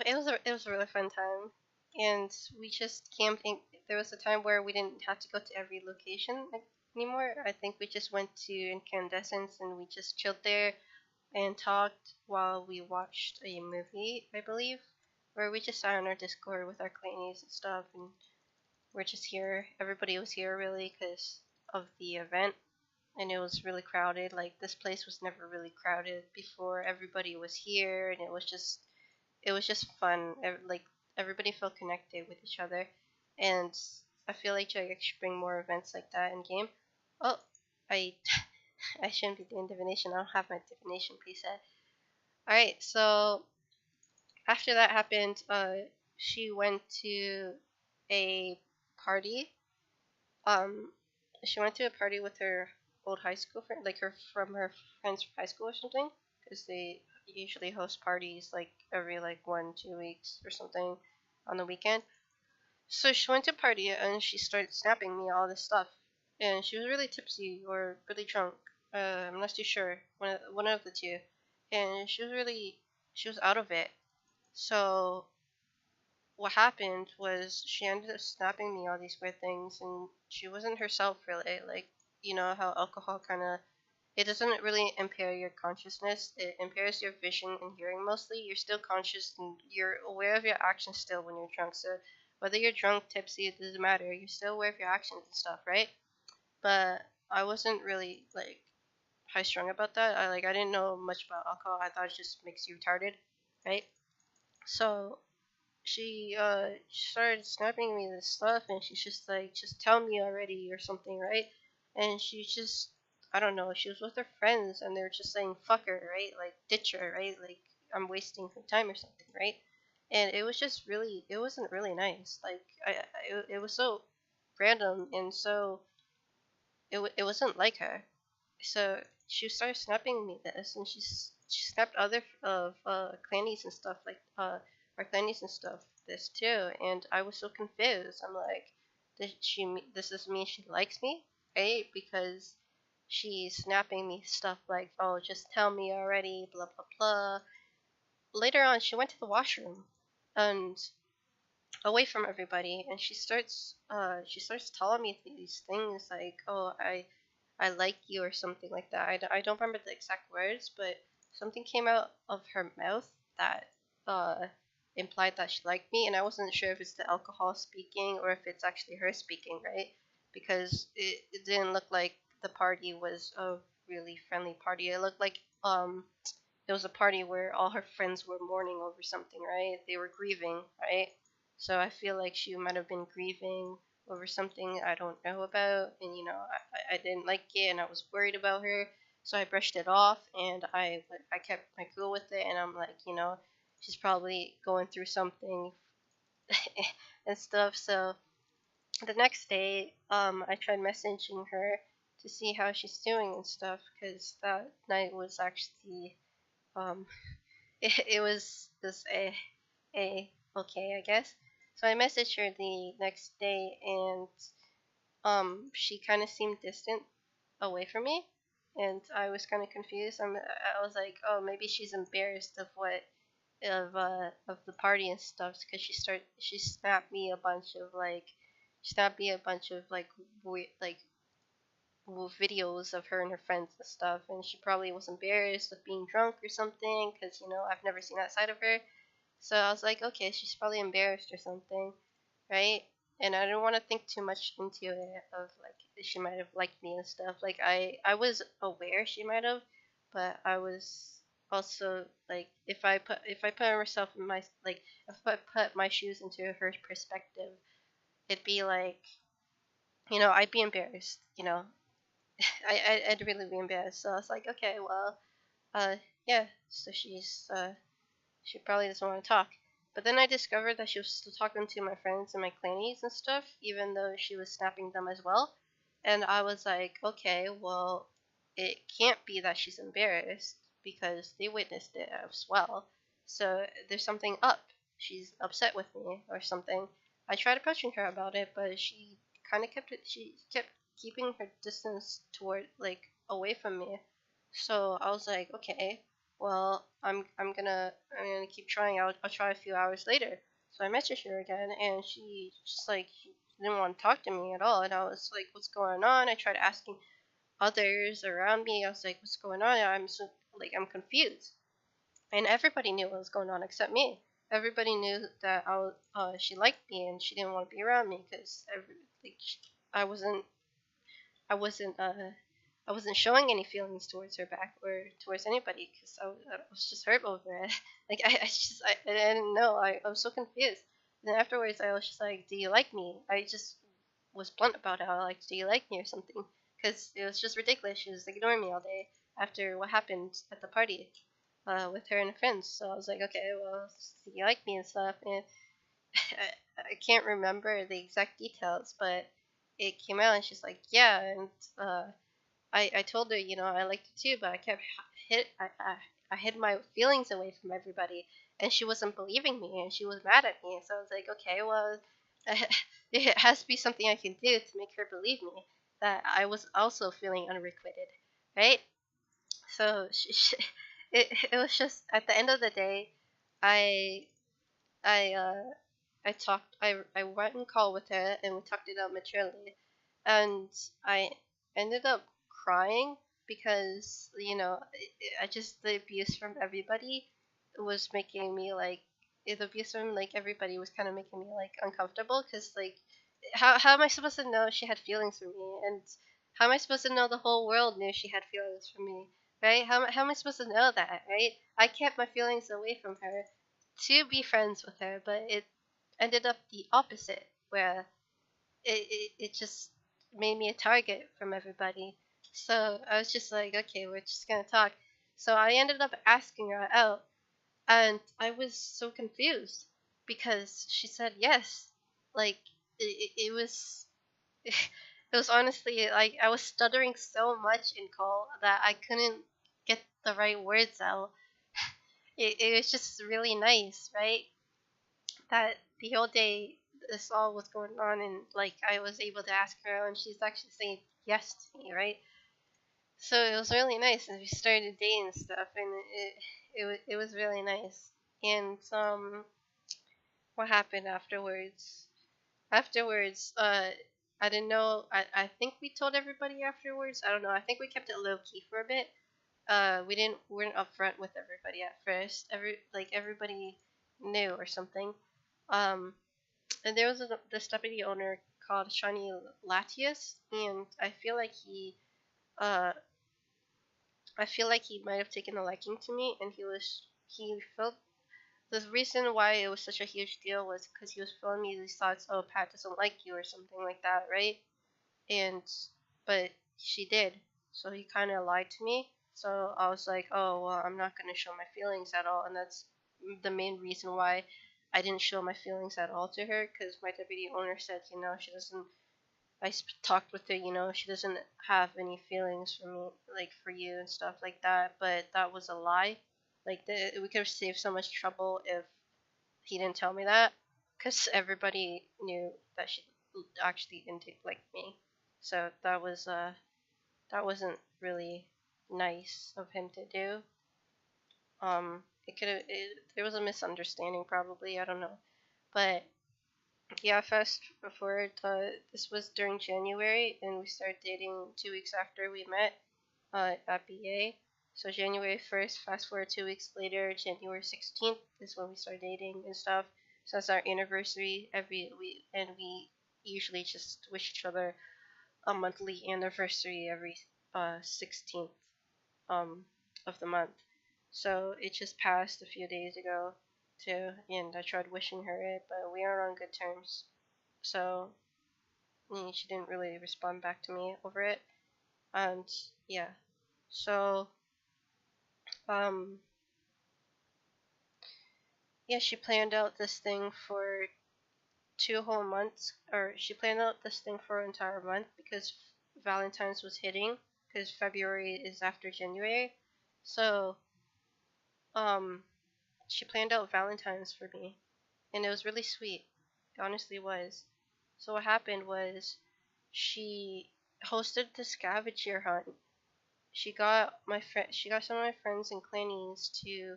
really fun time, and we just camped. There was a time where we didn't have to go to every location anymore. I think we just went to Incandescence and we just chilled there and talked while we watched a movie, I believe, where we just sat on our Discord with our clanies and stuff, and we're just here. Everybody was here really because of the event, and it was really crowded. Like, this place was never really crowded before. Everybody was here, and it was just fun. Like, everybody felt connected with each other, and I feel like I should bring more events like that in game. Oh, I I shouldn't be doing divination. I don't have my divination preset. All right, so after that happened, she went to a party. Um, she went to a party with her old high school friend, like her friends from high school or something, because they usually host parties like every 1-2 weeks or something on the weekend. So she went to a party and she started snapping me all this stuff, and she was really tipsy or really drunk. I'm not too sure, one of the two, and she was out of it. So what happened was she ended up snapping me all these weird things, and she wasn't herself really. Like, you know how alcohol kind of, it doesn't really impair your consciousness. It impairs your vision and hearing mostly. You're still conscious and you're aware of your actions still when you're drunk. So whether you're drunk, tipsy, it doesn't matter. You're still aware of your actions and stuff, right? But I wasn't really high strung about that. I didn't know much about alcohol. I thought it just makes you retarded, right? So she started snapping me this stuff, and she's just like, just tell me already or something, right? And she just I don't know, she was with her friends and they were just saying fuck her, right? Like ditch her, right? Like I'm wasting her time or something, right? And it was just really, it wasn't really nice. Like it was so random and so it wasn't like her. So she started snapping me this, and she snapped other of clannies and stuff like our clannies and stuff this too, and I was so confused. I'm like, this is mean she likes me, right? Because she's snapping me stuff like, oh, just tell me already, blah blah blah. Later on, she went to the washroom, and away from everybody, and she starts telling me these things like, oh, I like you or something like that. I don't remember the exact words, but something came out of her mouth that uh implied that she liked me, and I wasn't sure if it's the alcohol speaking or if it's actually her speaking, right? Because it didn't look like the party was a really friendly party. It looked like it was a party where all her friends were mourning over something, right? They were grieving, right? So I feel like she might have been grieving over something I don't know about, and I didn't like it, and I was worried about her, so I brushed it off, and I kept my cool with it, and I'm like, she's probably going through something and stuff. So the next day, I tried messaging her to see how she's doing and stuff, because that night was actually um it was just a okay, I guess. So I messaged her the next day, and she kind of seemed distant away from me, and I was kind of confused. I was like, oh, maybe she's embarrassed of the party and stuff, because she snapped me a bunch of weird, like videos of her and her friends and stuff, and she probably was embarrassed of being drunk or something, because I've never seen that side of her. So I was like, okay, she's probably embarrassed or something, right? And I didn't want to think too much into it of like she might have liked me and stuff. Like I was aware she might have, but I was also like, if I put myself in my, like, if I put my shoes into her perspective, it'd be like, I'd be embarrassed. I'd really be embarrassed. So I was like, okay, well, yeah. So she probably doesn't want to talk. But then I discovered that she was still talking to my friends and my clannies and stuff, even though she was snapping them as well. And I was like, okay, well, it can't be that she's embarrassed because they witnessed it as well. So there's something up. She's upset with me or something. I tried approaching her about it, but she kept keeping her distance toward, like, away from me. So I was like, okay, well, I'm gonna keep trying. I'll try a few hours later. So I messaged her again, and she didn't want to talk to me at all. And I was like, what's going on? I tried asking others around me. I was like, what's going on? I'm confused. And everybody knew what was going on except me. Everybody knew that she liked me and she didn't want to be around me because like, I wasn't I wasn't I wasn't showing any feelings towards her back or towards anybody, because I was just hurt over it. Like I didn't know. I was so confused. Then afterwards, I was just like, "Do you like me?" I just was blunt about it. I was like, "Do you like me?" or something, because it was just ridiculous. She was ignoring me all day after what happened at the party with her and her friends. So I was like, "Okay, well, do you like me?" and stuff. And I can't remember the exact details, but it came out, and she's like, "Yeah," and I told her, I liked it too, but I kept I hid my feelings away from everybody, and she wasn't believing me, and she was mad at me. So I was like, okay, well, it has to be something I can do to make her believe me that I was also feeling unrequited, right? So it was just, at the end of the day, I I I went and called with her, and we talked it out maturely, and I ended up crying because I just, the abuse from everybody was making me like, the abuse from, like, everybody was kind of making me, like, uncomfortable, because, like, how am I supposed to know she had feelings for me, and how am I supposed to know the whole world knew she had feelings for me, right? How am I supposed to know that, right? I kept my feelings away from her to be friends with her, but it ended up the opposite, where it just made me a target from everybody. So I was just like, okay, we're just gonna talk. So I ended up asking her out, and I was so confused because she said yes. Like it was, it was honestly like I was stuttering so much in call that I couldn't get the right words out. It was just really nice, right? That the whole day this all was going on, and like I was able to ask her out, and she's actually saying yes to me, right? So it was really nice, and we started dating and stuff, and it was really nice. And what happened afterwards? Afterwards, I didn't know. I think we told everybody afterwards. I don't know. I think we kept it low key for a bit. We weren't upfront with everybody at first. Everybody knew or something. Um, and there was this deputy owner called Shawnee Latius, and uh I feel like he might have taken a liking to me, and he felt the reason why it was such a huge deal was because he was filling me these thoughts. Oh, Pat doesn't like you or something like that, right? And but she did, so he kind of lied to me. So I was like, oh well, I'm not gonna show my feelings at all, and that's the main reason why I didn't show my feelings at all to her, because my deputy owner said, she doesn't. Talked with her, she doesn't have any feelings for me, like for you and stuff like that. But that was a lie. Like we could have saved so much trouble if he didn't tell me that, because everybody knew that she actually didn't like me. So that wasn't really nice of him to do. It could have. There was a misunderstanding, probably. I don't know, but yeah, fast forward. This was during January, and we started dating 2 weeks after we met at BA. So January 1st, fast forward 2 weeks later, January 16th is when we started dating and stuff. So that's our anniversary. We usually just wish each other a monthly anniversary every 16th um of the month. So it just passed a few days ago too, and I tried wishing her it, but we aren't on good terms. So she didn't really respond back to me over it, and yeah. So um yeah, she planned out this thing for 2 whole months, or she planned out this thing for an entire month because Valentine's was hitting, because February is after January. So um she planned out Valentine's for me, and it was really sweet. It honestly was. So what happened was she hosted the scavenger hunt. She got some of my friends and clannies to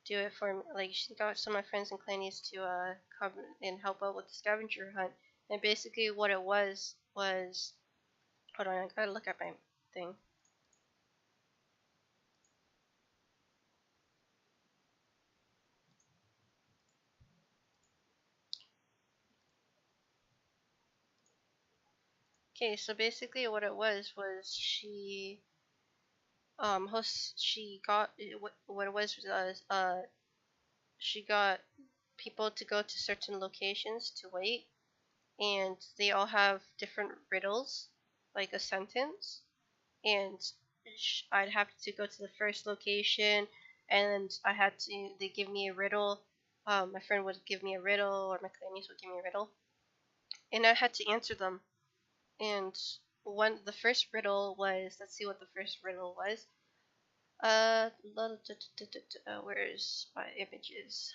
do it for me. Like, she got some of my friends and clannies to come and help out with the scavenger hunt. And basically what it was, hold on, I gotta look at my thing. Okay, so basically what it was she got what it was she got people to go to certain locations to wait, and they all have different riddles, like a sentence, and I'd have to go to the first location, and they give me a riddle. My friend would give me a riddle, or my clannies would give me a riddle, and I had to answer them. And the first riddle was, let's see what the first riddle was. Where's my images?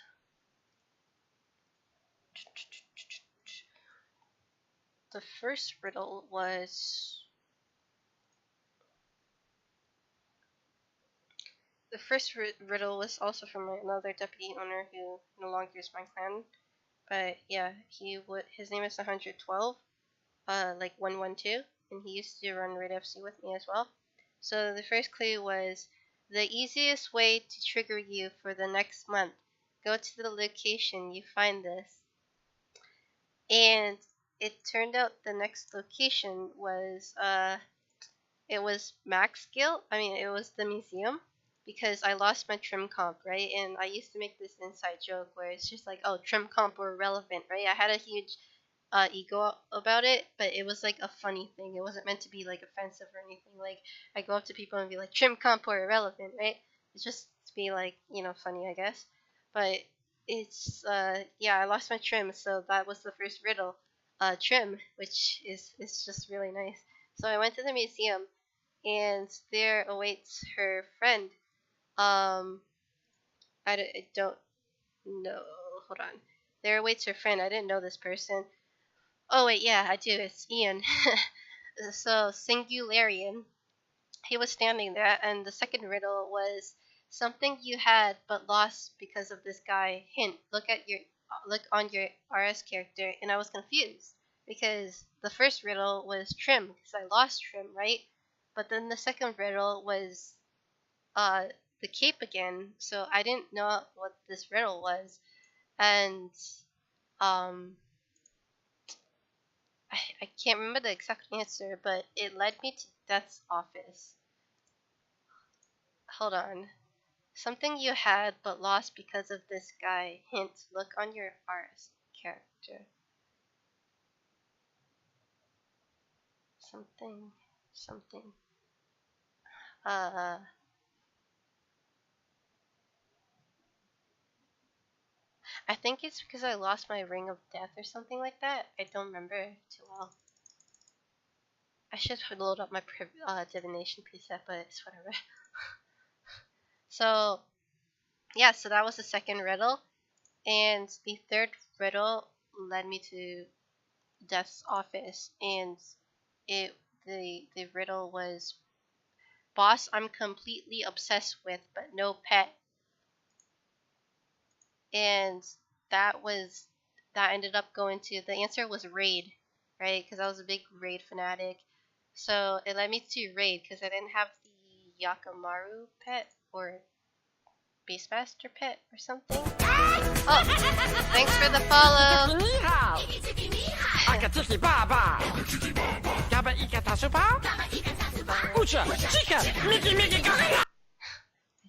The first riddle was riddle was also from another deputy owner who no longer is my clan. But yeah, his name is 112, like 112, and he used to run Raid FC with me as well. So the first clue was the easiest way to trigger you for the next month. Go to the location you find this. And it turned out the next location was it was Max Guild. I mean, it was the museum, because I lost my trim comp, right? And I used to make this inside joke where it's just like, oh, trim comp were relevant, right? I had a huge ego about it, but it was like a funny thing. It wasn't meant to be like offensive or anything. Like I go up to people and be like trim, comp, or irrelevant, right? It's just to be like funny, I guess. But it's yeah, I lost my trim, so that was the first riddle, trim, which is just really nice. So I went to the museum, and there awaits her friend. Um, I don't know. Hold on. There awaits her friend. I didn't know this person. Oh wait, yeah, I do. It's Ian. So Singularian. He was standing there, and the second riddle was something you had but lost because of this guy. Hint: look on your RS character, and I was confused because the first riddle was trim because I lost trim, right? But then the second riddle was uh the cape again, so I didn't know what this riddle was, and um I can't remember the exact answer, but it led me to Death's office. Hold on. Something you had but lost because of this guy. Hint: look on your RS character. Something. Something. Uh. I think it's because I lost my ring of death or something like that. I don't remember too well. I should load up my divination preset, but it's whatever. So, yeah, so that was the second riddle. And the third riddle led me to Death's office. And the riddle was, boss I'm completely obsessed with, but no pet. And that was, that ended up going to, the answer was Raid, right? Because I was a big Raid fanatic. So it led me to Raid because I didn't have the Yakamaru pet or Beastmaster pet or something. Oh, thanks for the follow.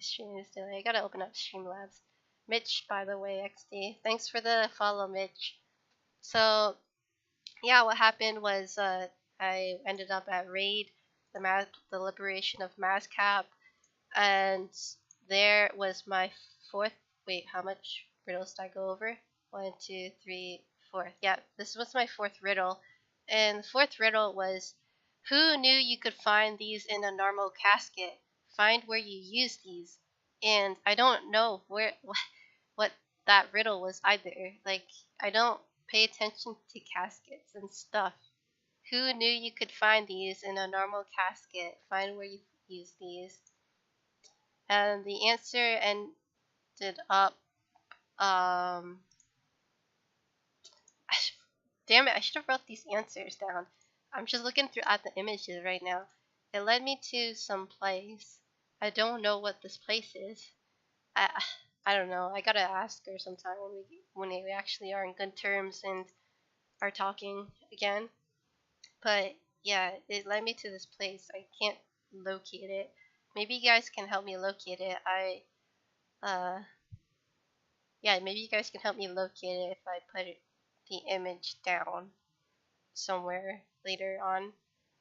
Stream is doing. I gotta open up Streamlabs. Mitch, by the way, XD. Thanks for the follow, Mitch. So, yeah, what happened was I ended up at Raid, the liberation of Mazcap, and there was my fourth. Wait, how much riddles did I go over? 1, 2, 3, 4. Yeah, this was my fourth riddle, and the fourth riddle was, who knew you could find these in a normal casket? Find where you use these. And I don't know what that riddle was either. Like, I don't pay attention to caskets and stuff. Who knew you could find these in a normal casket? Find where you use these. And the answer ended up, damn it, I should have wrote these answers down. I'm just looking through at the images right now. It led me to some place. I don't know what this place is. I don't know. I gotta ask her sometime when we actually are in good terms and are talking again. But yeah, it led me to this place. I can't locate it. Maybe you guys can help me locate it. Yeah, maybe you guys can help me locate it if I put the image down somewhere later on.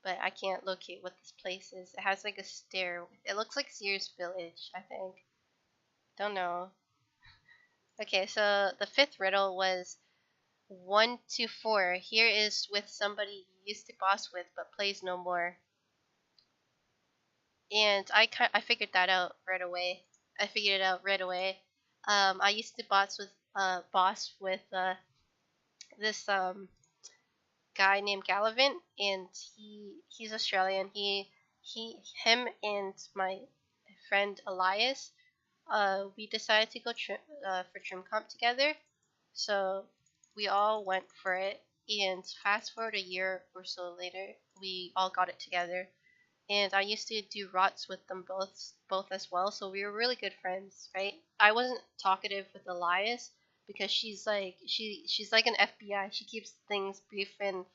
But I can't locate what this place is. It has like a stair. It looks like Sears Village, I think. Don't know. Okay, so the fifth riddle was 1 to 4. Here is with somebody you used to boss with but plays no more. And I figured that out right away. I figured it out right away. I used to boss with this guy named Galavant, and he's Australian. Him and my friend Elias, we decided to go for trim comp together. So we all went for it, and fast forward a year or so later, we all got it together. And I used to do rots with them both as well, so we were really good friends, right? I wasn't talkative with Elias because she's like an FBI. She keeps things brief and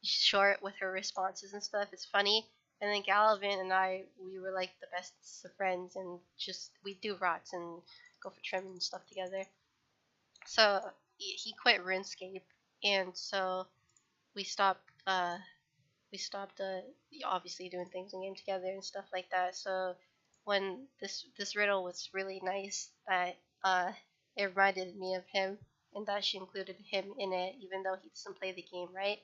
short with her responses and stuff. It's funny. And then Galavant and I, we were like the best of friends, and just we do rots and go for trim and stuff together. So he quit RuneScape, and so we stopped obviously doing things in game together and stuff like that. So when this riddle was really nice, that it reminded me of him, and that she included him in it, even though he doesn't play the game, right?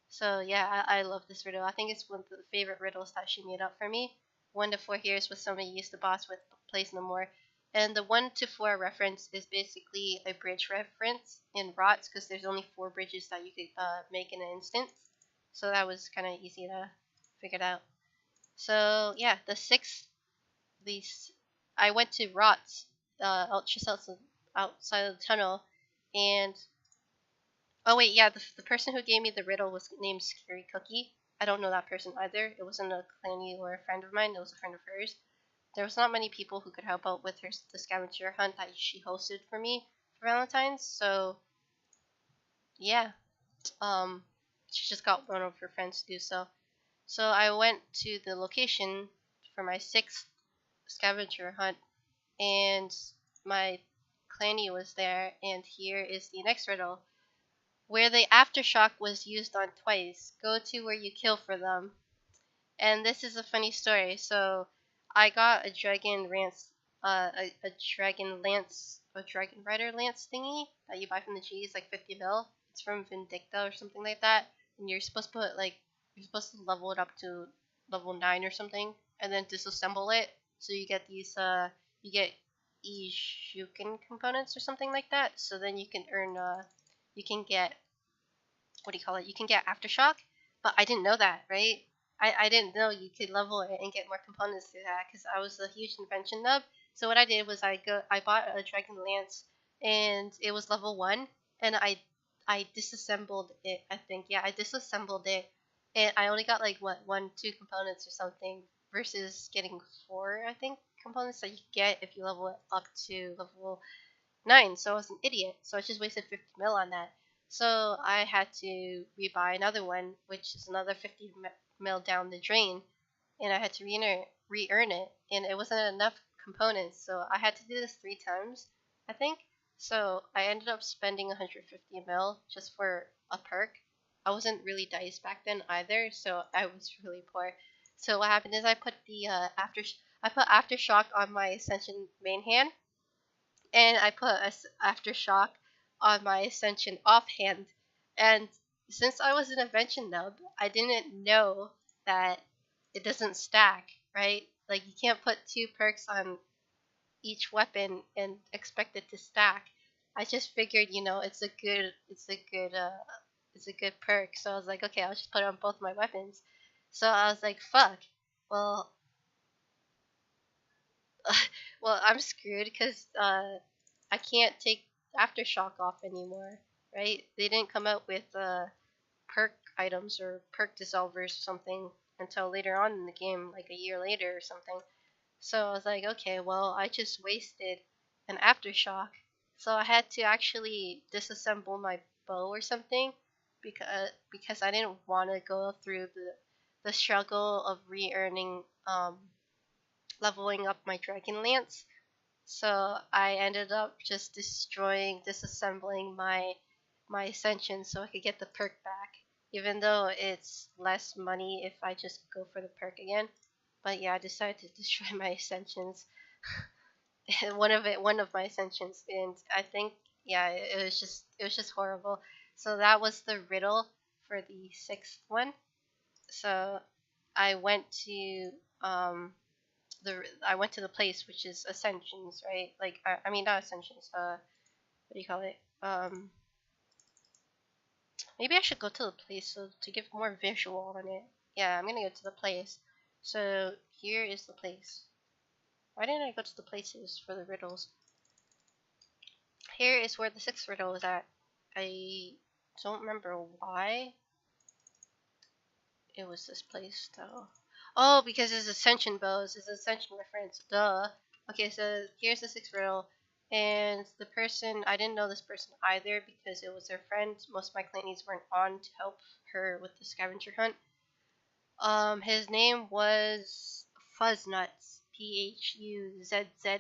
So yeah, I love this riddle. I think it's one of the favorite riddles that she made up for me. 1 to 4 here's what somebody used the boss with plays no more. And the 1 to 4 reference is basically a bridge reference in ROTS, because there's only 4 bridges that you could make in an instance. So that was kind of easy to figure out. So yeah, I went to ROTS, just outside of the tunnel, and oh wait, yeah, the person who gave me the riddle was named Scary Cookie. I don't know that person either. It wasn't a clanny or a friend of mine. It was a friend of hers. There was not many people who could help out with the scavenger hunt that she hosted for me for Valentine's. So yeah, she just got one of her friends to do so. So I went to the location for my 6th scavenger hunt, and my clanny was there. And here is the next riddle. Where the aftershock was used on twice, go to where you kill for them. And this is a funny story. So I got a dragon lance, a dragon rider lance thingy that you buy from the G's, like 50 mil. It's from Vindicta or something like that. And you're supposed to level it up to level 9 or something, and then disassemble it. So you get you get Ishuken components or something like that. So then you can earn, you can get, what do you call it? You can get aftershock, but I didn't know that, right? I didn't know you could level it and get more components through that, because I was a huge invention nub. So what I did was I bought a dragon lance, and it was level 1, and I disassembled it. I think, yeah, I disassembled it, and I only got like 2 components or something, versus getting 4, I think, components that you get if you level it up to level 9. So I was an idiot. So I just wasted 50 mil on that. So I had to rebuy another one, which is another 50 mil down the drain, and I had to re-earn it, and it wasn't enough components, so I had to do this 3 times, I think. So I ended up spending 150 mil just for a perk. I wasn't really dice back then either, so I was really poor. So what happened is I put aftershock on my Ascension main hand, and I put aftershock on my Ascension offhand. And since I was an invention nub, I didn't know that it doesn't stack, right? Like, you can't put 2 perks on each weapon and expect it to stack. I just figured, it's a good perk. So I was like, okay, I'll just put it on both my weapons. So I was like, fuck. Well, well, I'm screwed, because I can't take aftershock off anymore, right? They didn't come out with perk items or perk dissolvers or something until later on in the game, like a year later or something. So I was like, okay, well, I just wasted an aftershock. So I had to actually disassemble my bow or something, because I didn't want to go through the struggle of re-earning, leveling up my dragon lance. So I ended up just disassembling my Ascension so I could get the perk back, even though it's less money if I just go for the perk again. But yeah, I decided to destroy my Ascensions. one of my Ascensions, and I think, yeah, it was just horrible. So that was the riddle for the 6th one. So I went to the place, which is Ascensions, right? Like, I mean, not Ascensions. What do you call it? Maybe I should go to the place so to give more visual on it. Yeah, I'm gonna go to the place. So here is the place. Why didn't I go to the places for the riddles? Here is where the 6th riddle is at. I don't remember why it was this place though. Oh, because it's Ascension bows. It's Ascension reference. Duh. Okay, so here's the 6th riddle. And the person, I didn't know this person either, because it was their friend. Most of my clannies weren't on to help her with the scavenger hunt. His name was Fuzznuts. PHUZZNUTZ.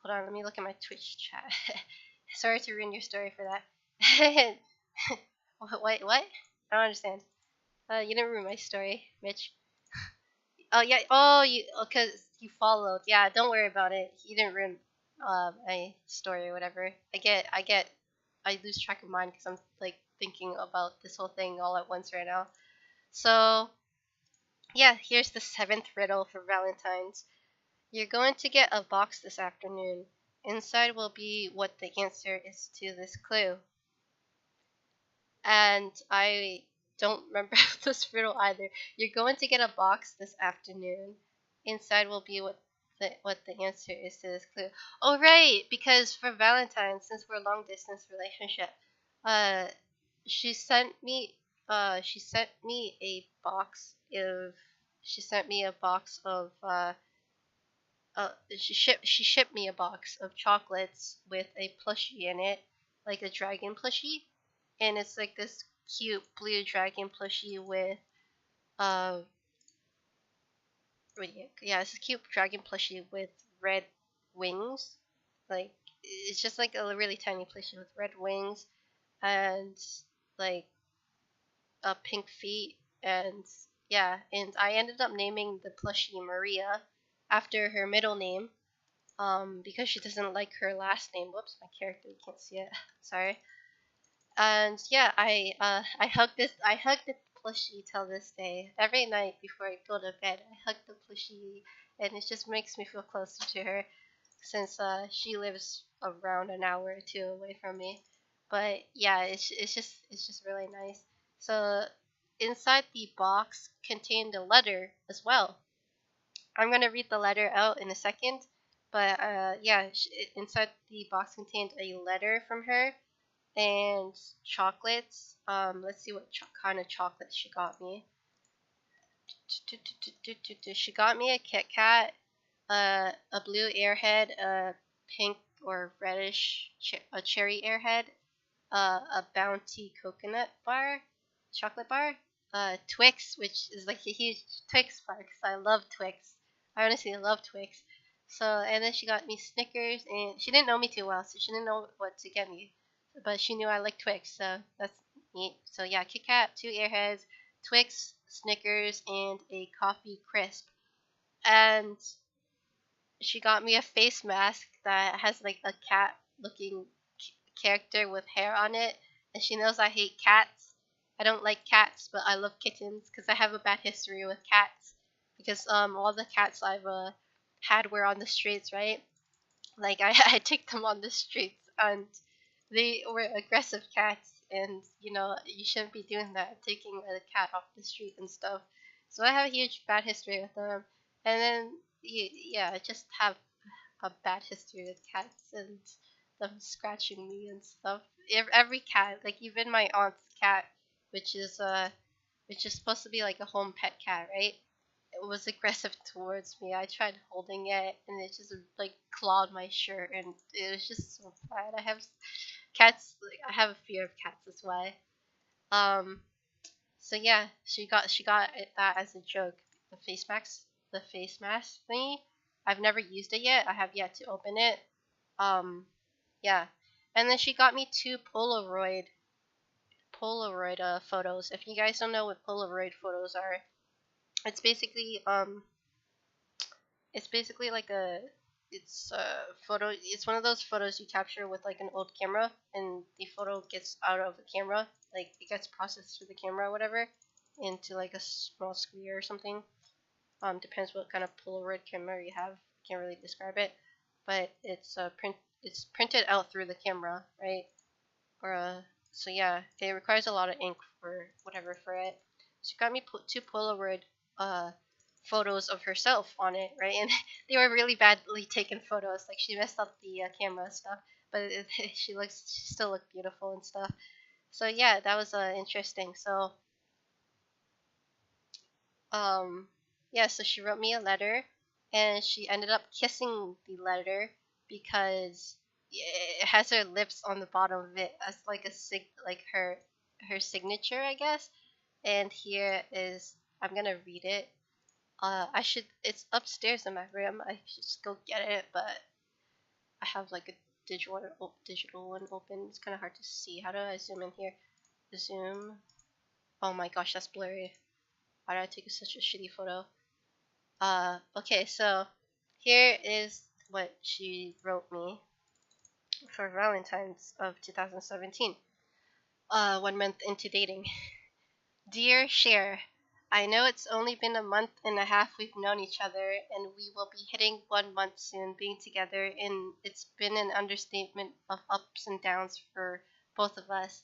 Hold on, let me look at my Twitch chat. Sorry to ruin your story for that. What? What? I don't understand. You didn't ruin my story, Mitch. Oh yeah. Oh, cause you followed. Yeah, don't worry about it. You didn't ruin my story or whatever. I lose track of mine because I'm like thinking about this whole thing all at once right now. So yeah, here's the seventh riddle for Valentine's. You're going to get a box this afternoon. Inside will be what the answer is to this clue. And I don't remember this riddle either. You're going to get a box this afternoon. Inside will be what the answer is to this clue. Oh right, because for Valentine's, since we're a long distance relationship, uh, she sent me she sent me a box of she sent me a box of she shipped me a box of chocolates with a plushie in it, like a dragon plushie, and it's like this cute blue dragon plushie with uh yeah, it's a cute dragon plushie with red wings. Like it's just like a really tiny plushie with red wings and like pink feet and yeah, and I ended up naming the plushie Maria after her middle name because she doesn't like her last name. Whoops, my character, you can't see it. Sorry. And yeah, I hug the plushie till this day. Every night before I go to bed, I hug the plushie, and it just makes me feel closer to her since she lives around an hour or two away from me. But yeah, it's just really nice. So inside the box contained a letter as well. I'm gonna read the letter out in a second, but yeah, inside the box contained a letter from her and chocolates. Let's see what kind of chocolate she got me. She got me a Kit Kat, a blue Airhead, a pink or reddish a cherry Airhead, a Bounty coconut bar, chocolate bar, Twix, which is like a huge Twix bar because I love Twix. I honestly love Twix. So, and then she got me Snickers, and she didn't know me too well, so she didn't know what to get me. But she knew I like Twix, so that's neat. So yeah, Kit Kat, two Airheads, Twix, Snickers, and a coffee crisp. And she got me a face mask that has like a cat looking character with hair on it, and she knows I hate cats. I don't like cats, but I love kittens because I have a bad history with cats. Because all the cats I've had were on the streets, right? Like I took them on the streets, and they were aggressive cats, and you shouldn't be doing that, taking a cat off the street and stuff. So I have a huge bad history with them, and then yeah, I just have a bad history with cats and them scratching me and stuff. Every cat, like even my aunt's cat, which is supposed to be like a home pet cat, right? It was aggressive towards me. I tried holding it, and it just like clawed my shirt, and it was just so bad. I have cats. Like, I have a fear of cats. That's why. Um. So yeah, she got that as a joke. The face mask thingy. I've never used it yet. I have yet to open it. Um, yeah, and then she got me two Polaroid photos. If you guys don't know what Polaroid photos are, it's basically like it's a photo. It's one of those photos you capture with like an old camera, and the photo gets out of the camera, like it gets processed through the camera or whatever, into like a small square or something. Depends what kind of Polaroid camera you have. Can't really describe it, but it's printed out through the camera, right? Or so yeah, it requires a lot of ink for whatever for it. She got me two Polaroid uh photos of herself on it, right? And they were really badly taken photos. Like she messed up the camera stuff, but she still looked beautiful and stuff. So yeah, that was interesting. So um yeah, so she wrote me a letter, and she ended up kissing the letter because it has her lips on the bottom of it as like like her signature, I guess. And here is, I'm gonna read it. It's upstairs in my room. I should just go get it, but I have like a digital one open. It's kind of hard to see. How do I zoom in here? zoom. Oh my gosh, that's blurry. Why did I take such a shitty photo? Okay, so here is what she wrote me for Valentine's of 2017. 1 month into dating. Dear Cher, I know it's only been a month and a half we've known each other, and we will be hitting 1 month soon being together, and it's been an understatement of ups and downs for both of us.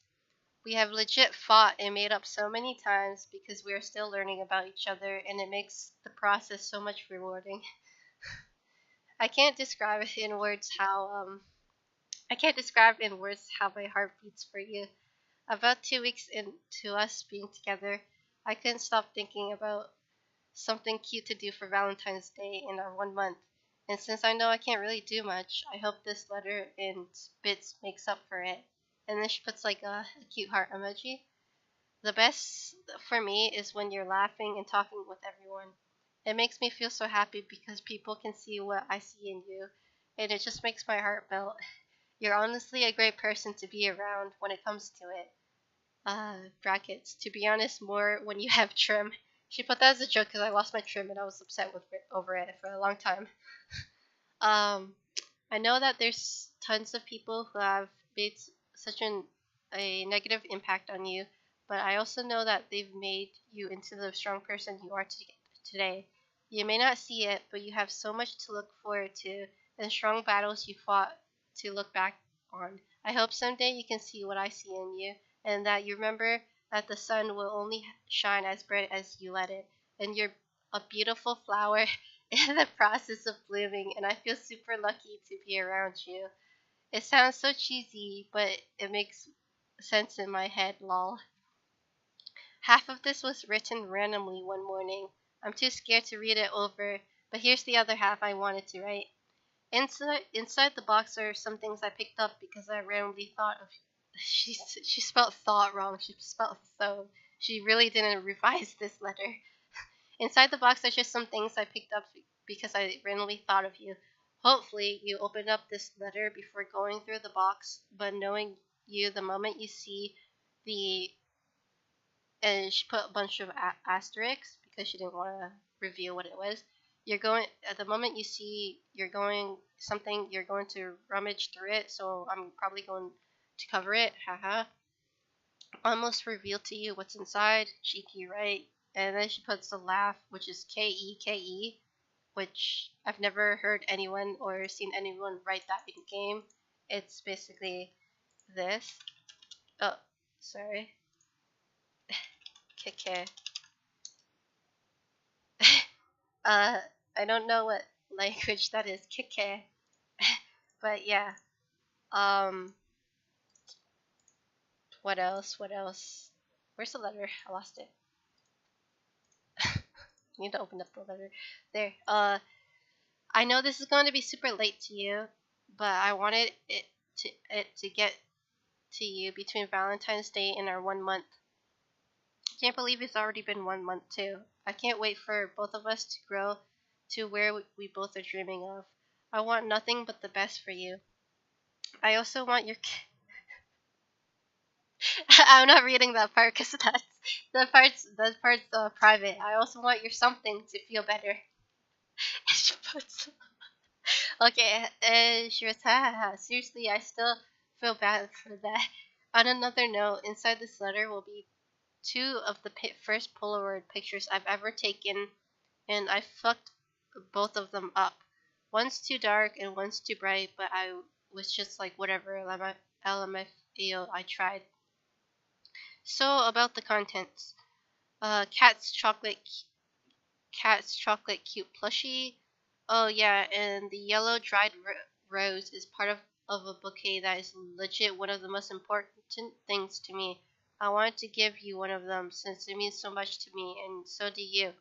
We have legit fought and made up so many times because we are still learning about each other, and it makes the process so much rewarding. I can't describe in words how I can't describe in words how my heart beats for you. About 2 weeks into us being together, I couldn't stop thinking about something cute to do for Valentine's Day in our 1 month. And since I know I can't really do much, I hope this letter in bits makes up for it. And then she puts like a cute heart emoji. The best for me is when you're laughing and talking with everyone. It makes me feel so happy because people can see what I see in you, and it just makes my heart melt. You're honestly a great person to be around when it comes to it. Brackets. To be honest, more when you have trim. She put that as a joke because I lost my trim and I was upset over it for a long time. Um, I know that there's tons of people who have made such a negative impact on you, but I also know that they've made you into the strong person you are today. You may not see it, but you have so much to look forward to and strong battles you fought to look back on. I hope someday you can see what I see in you, and that you remember that the sun will only shine as bright as you let it, and you're a beautiful flower in the process of blooming, and I feel super lucky to be around you. It sounds so cheesy, but it makes sense in my head, lol. Half of this was written randomly one morning. I'm too scared to read it over, but here's the other half I wanted to write. Inside the box are some things I picked up because I randomly thought of. She spelled thought wrong. She spelled so. She really didn't revise this letter. Inside the box are just some things I picked up because I randomly thought of you. Hopefully, you open up this letter before going through the box, but knowing you, the moment you see the. And she put a bunch of asterisks because she didn't want to reveal what it was. You're going. At the moment you see you're going something, you're going to rummage through it, so I'm probably going to cover it. Haha. Almost revealed to you what's inside. Cheeky, right? And then she puts the laugh, which is KEKE, which I've never heard anyone or seen anyone write that in game. It's basically this. Oh, sorry. KK. uh, I don't know what language that is. KK. But yeah. Um, what else? What else? Where's the letter? I lost it. Need to open up the letter. There. I know this is going to be super late to you, but I wanted it to get to you between Valentine's Day and our 1 month. Can't believe it's already been 1 month too. I can't wait for both of us to grow to where we both are dreaming of. I want nothing but the best for you. I also want your. I'm not reading that part because that part's private. I also want your something to feel better. She puts okay, and she was, ha ha ha. Seriously, I still feel bad for that. On another note, inside this letter will be two of the first Polaroid pictures I've ever taken, and I fucked both of them up. One's too dark and one's too bright, but I was just like, whatever, LMFAO, I tried. So, about the contents. Uh, cat's chocolate cat's chocolate cute plushie. Oh yeah, and the yellow dried rose is part of a bouquet that is legit one of the most important things to me. I wanted to give you one of them since it means so much to me, and so do you.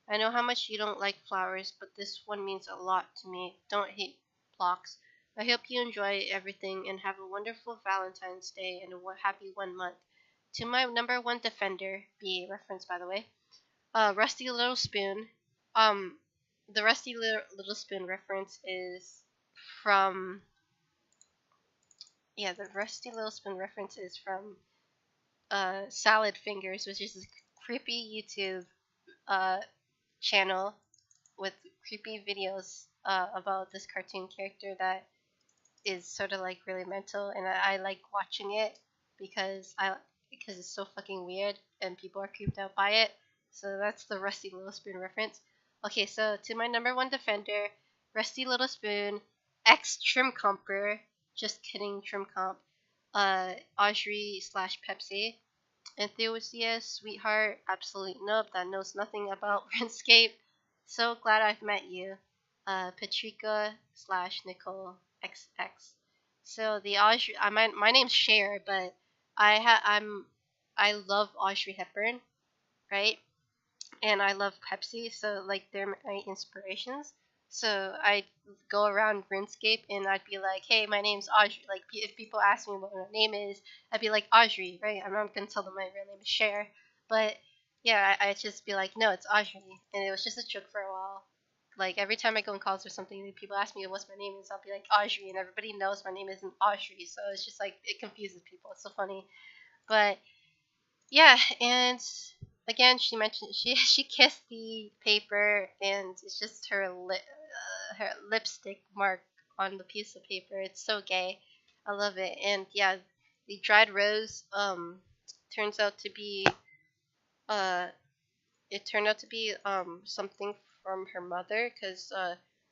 I know how much you don't like flowers, but this one means a lot to me. Don't hate blocks. I hope you enjoy everything and have a wonderful Valentine's Day and a happy 1 month. To my number one defender, BA reference by the way, Rusty Little Spoon. Um, the Rusty Little Spoon reference is from the Rusty Little Spoon reference is from Salad Fingers, which is a creepy YouTube uh channel with creepy videos about this cartoon character that is sort of like really mental, and I like watching it because it's so fucking weird and people are creeped out by it. So that's the Rusty Little Spoon reference. Okay, so to my number one defender, Rusty Little Spoon, ex Trim Comper, just kidding, Trim Comp, Audrey slash Pepsi, enthusiast, sweetheart, absolute noob that knows nothing about RuneScape. So glad I've met you. Patreca slash Nicole XX. So the Audrey, my name's Cher, but I love Audrey Hepburn, right? And I love Pepsi, so like they're my inspirations. So I'd go around RuneScape and I'd be like, "Hey, my name's Audrey." Like if people ask me what my name is, I'd be like Audrey, right? I'm not gonna tell them my real name is Cher, but yeah, I'd just be like, "No, it's Audrey," and it was just a joke for a while. Like every time I go in calls or something, and people ask me what's my name is, I'll be like Audrey, and everybody knows my name isn't Audrey, so it's just like it confuses people. It's so funny, but yeah, and again, she mentioned she kissed the paper, and it's just her lipstick mark on the piece of paper. It's so gay. I love it. And yeah, the dried rose turns out to be uh it turned out to be something from her mother because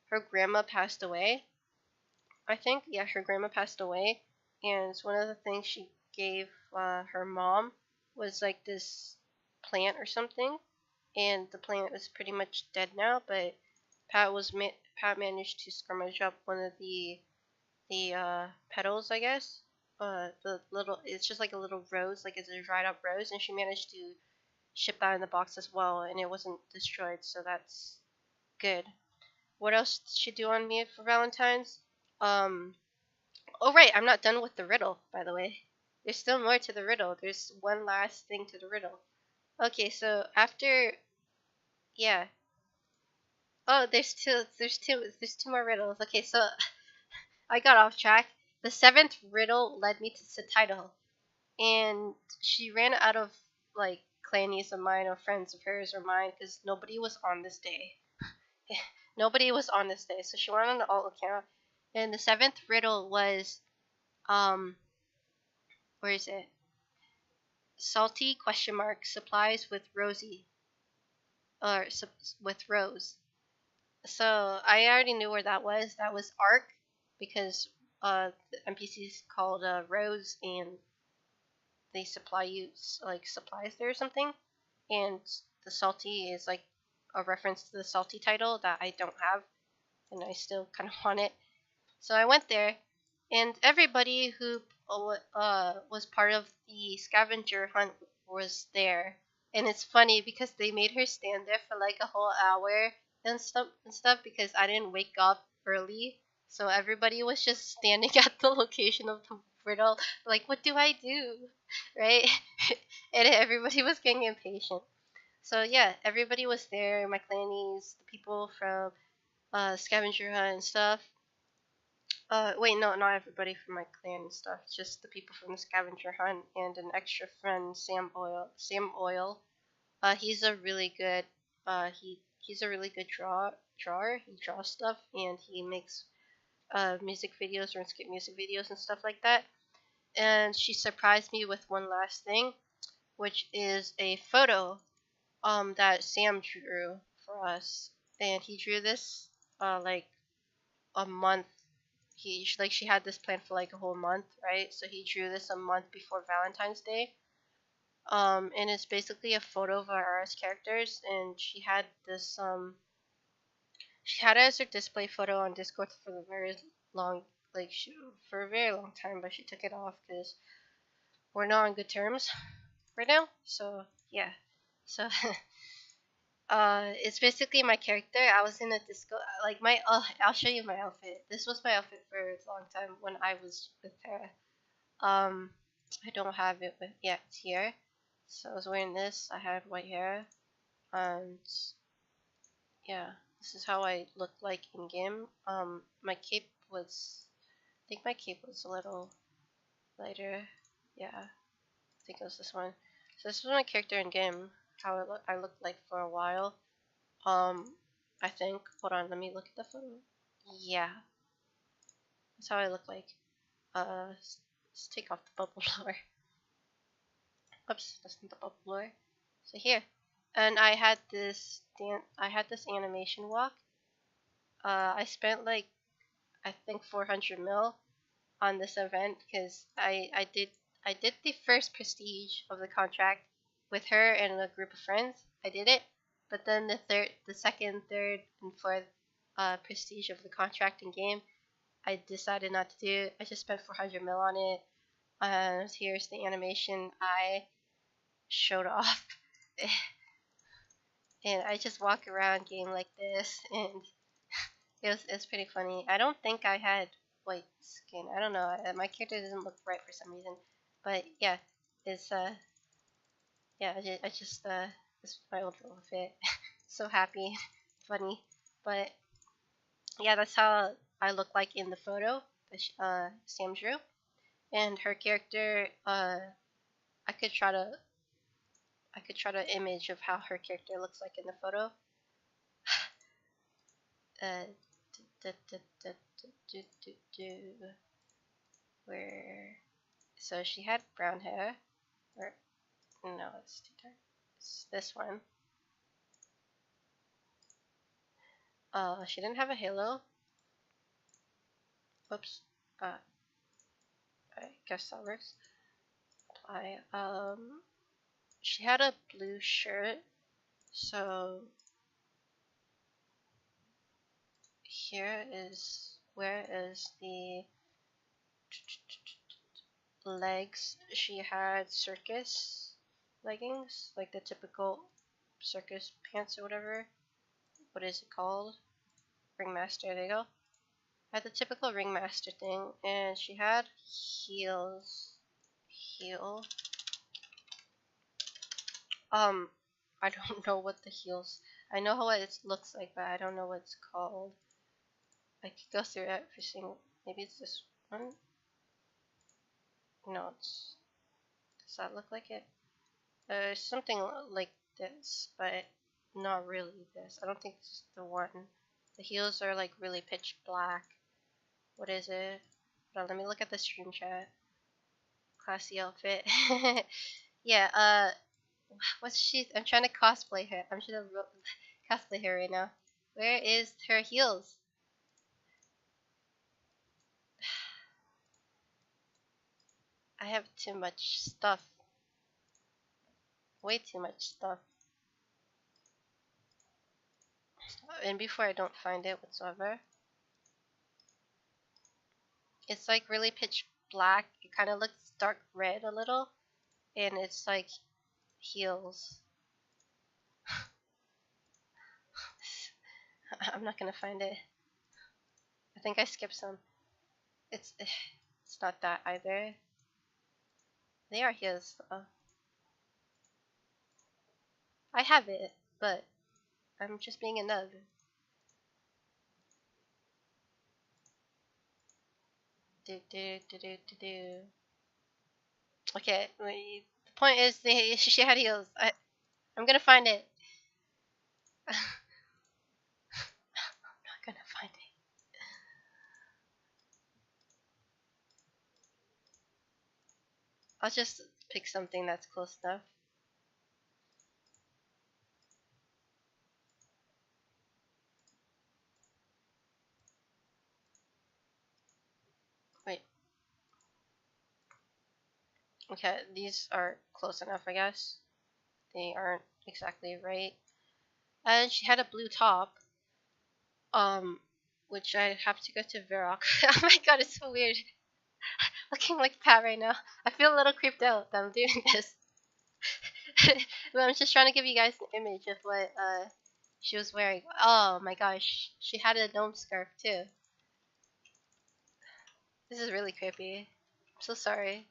her grandma passed away. I think, yeah, her grandma passed away, and one of the things she gave her mom was like this plant or something, and the plant is pretty much dead now. But Pat managed to scrummage up one of the petals, I guess. The little, it's just like a little rose, like it's a dried up rose, and she managed to ship that in the box as well, and it wasn't destroyed, so that's good. What else did she do on me for Valentine's? Um, Oh, right, I'm not done with the riddle, by the way. There's still more to the riddle. There's one last thing to the riddle. Okay, so after, yeah. Oh, there's two more riddles. Okay, so I got off track. The seventh riddle led me to the title, and she ran out of like clannies of mine or friends of hers or mine because nobody was on this day. Nobody was on this day, so she went on an alt account, and the seventh riddle was um, where is it? Salty question mark supplies with Rosie or with Rose. So I already knew where that was. That was Arc because the NPCs called Rose and they supply you like supplies there or something. And the salty is like a reference to the salty title that I don't have and I still kind of want it. So I went there, and everybody who was part of the scavenger hunt was there. And it's funny because they made her stand there for like a whole hour and stuff because I didn't wake up early. So everybody was just standing at the location of the riddle, like, what do I do? Right? And everybody was getting impatient. So yeah, everybody was there, my clannies, the people from scavenger hunt and stuff. Wait, no, not everybody from my clan and stuff. Just the people from the scavenger hunt and an extra friend, Sam Oil. Sam Oil. He's a really good. He's a really good drawer. He draws stuff and he makes music videos, RuneScape music videos and stuff like that. And she surprised me with one last thing, which is a photo that Sam drew for us, and he drew this like a month. She had this plan for like a whole month, right? So he drew this a month before Valentine's Day. And it's basically a photo of our RS characters, and she had it as her display photo on Discord for the very long, for a very long time, but she took it off because we're not on good terms right now. So yeah, so it's basically my character. I was in a disco, like my. I'll show you my outfit. This was my outfit for a long time when I was with her. I don't have it with yet. It's here. So I was wearing this. I had white hair, and yeah, this is how I looked like in game. My cape was. I think my cape was a little lighter. Yeah, I think it was this one. So this was my character in game. How I looked like for a while. I think. Hold on, let me look at the photo. Yeah, that's how I look like. Let's take off the bubble blower. Oops, that's not the bubble blower. So here, and I had this animation walk. I spent like I think 400 mil on this event because I did the first prestige of the contract with her and a group of friends. I did it, but then the second, third, and fourth prestige of the contract in game, I decided not to do it. I just spent 400 mil on it. Here's the animation I showed off, and I just walk around game like this, and it's pretty funny. I don't think I had white skin. I don't know. My character doesn't look right for some reason. But yeah, it's yeah. I just this is my old outfit. So happy, funny. But yeah, that's how I look like in the photo that Sam drew. And her character, I could try to image of how her character looks like in the photo. Uh, where so she had brown hair, or no, it's too dark. It's this one. She didn't have a halo. Oops. I guess that works. Apply. She had a blue shirt. So here is where is the legs? She had circus leggings, like the typical circus pants or whatever. What is it called? Ringmaster. There you go. Had the typical ringmaster thing, and she had heels. Heel. I don't know what the heels. I know what it looks like, but I don't know what it's called. I could go through every single. Maybe it's this one. No, it's. Does that look like it? Something like this, but not really this. I don't think this is the one. The heels are like really pitch black. What is it? Hold on, let me look at the stream chat. Classy outfit. Yeah, what's she? I'm trying to cosplay her. I'm trying to cosplay her right now. Where is her heels? I have too much stuff. Way too much stuff. And before I don't find it whatsoever. It's like really pitch black. It kind of looks dark red a little. And it's like heels. I'm not gonna find it. I think I skipped some. It's not that either. They are heels. I have it, but I'm just being a nub. Okay, wait, the point is she had heels. I'm gonna find it. I'm not gonna find it. I'll just pick something that's close enough. Wait. Okay, these are close enough, I guess. They aren't exactly right. And she had a blue top. Which I have to go to Varrock. Oh my god, it's so weird. Looking like Pat right now. I feel a little creeped out that I'm doing this. But I'm just trying to give you guys an image of what she was wearing. Oh my gosh, she had a gnome scarf too. This is really creepy. I'm so sorry.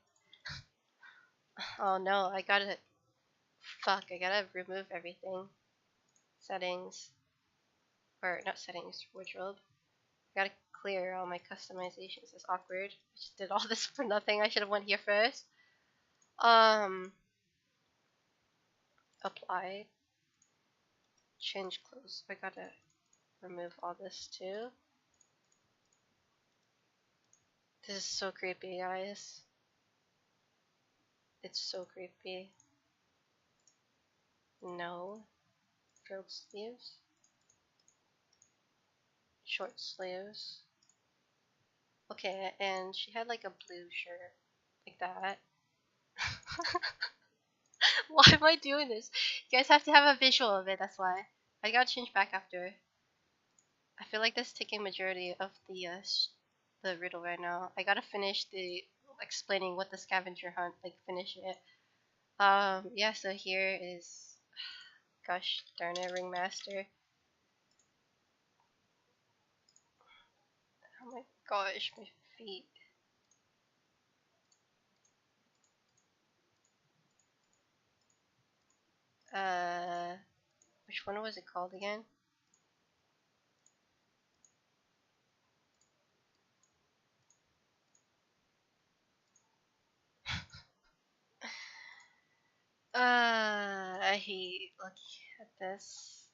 Oh no, I gotta remove everything. Settings. Or not settings, wardrobe. I gotta clear all my customizations. It's awkward. I just did all this for nothing. I should have went here first. Apply. Change clothes. I gotta remove all this too. This is so creepy, guys. It's so creepy. No. Frilled sleeves. Short sleeves. Okay, and she had like a blue shirt. Like that. Why am I doing this? You guys have to have a visual of it, that's why. I gotta change back after. I feel like this is taking majority of the riddle right now. I gotta finish the explaining what the scavenger hunt, like finish it. Yeah, so here is, gosh darn it, Ringmaster. Oh my gosh, my feet. Which one was it called again? I hate looking at this.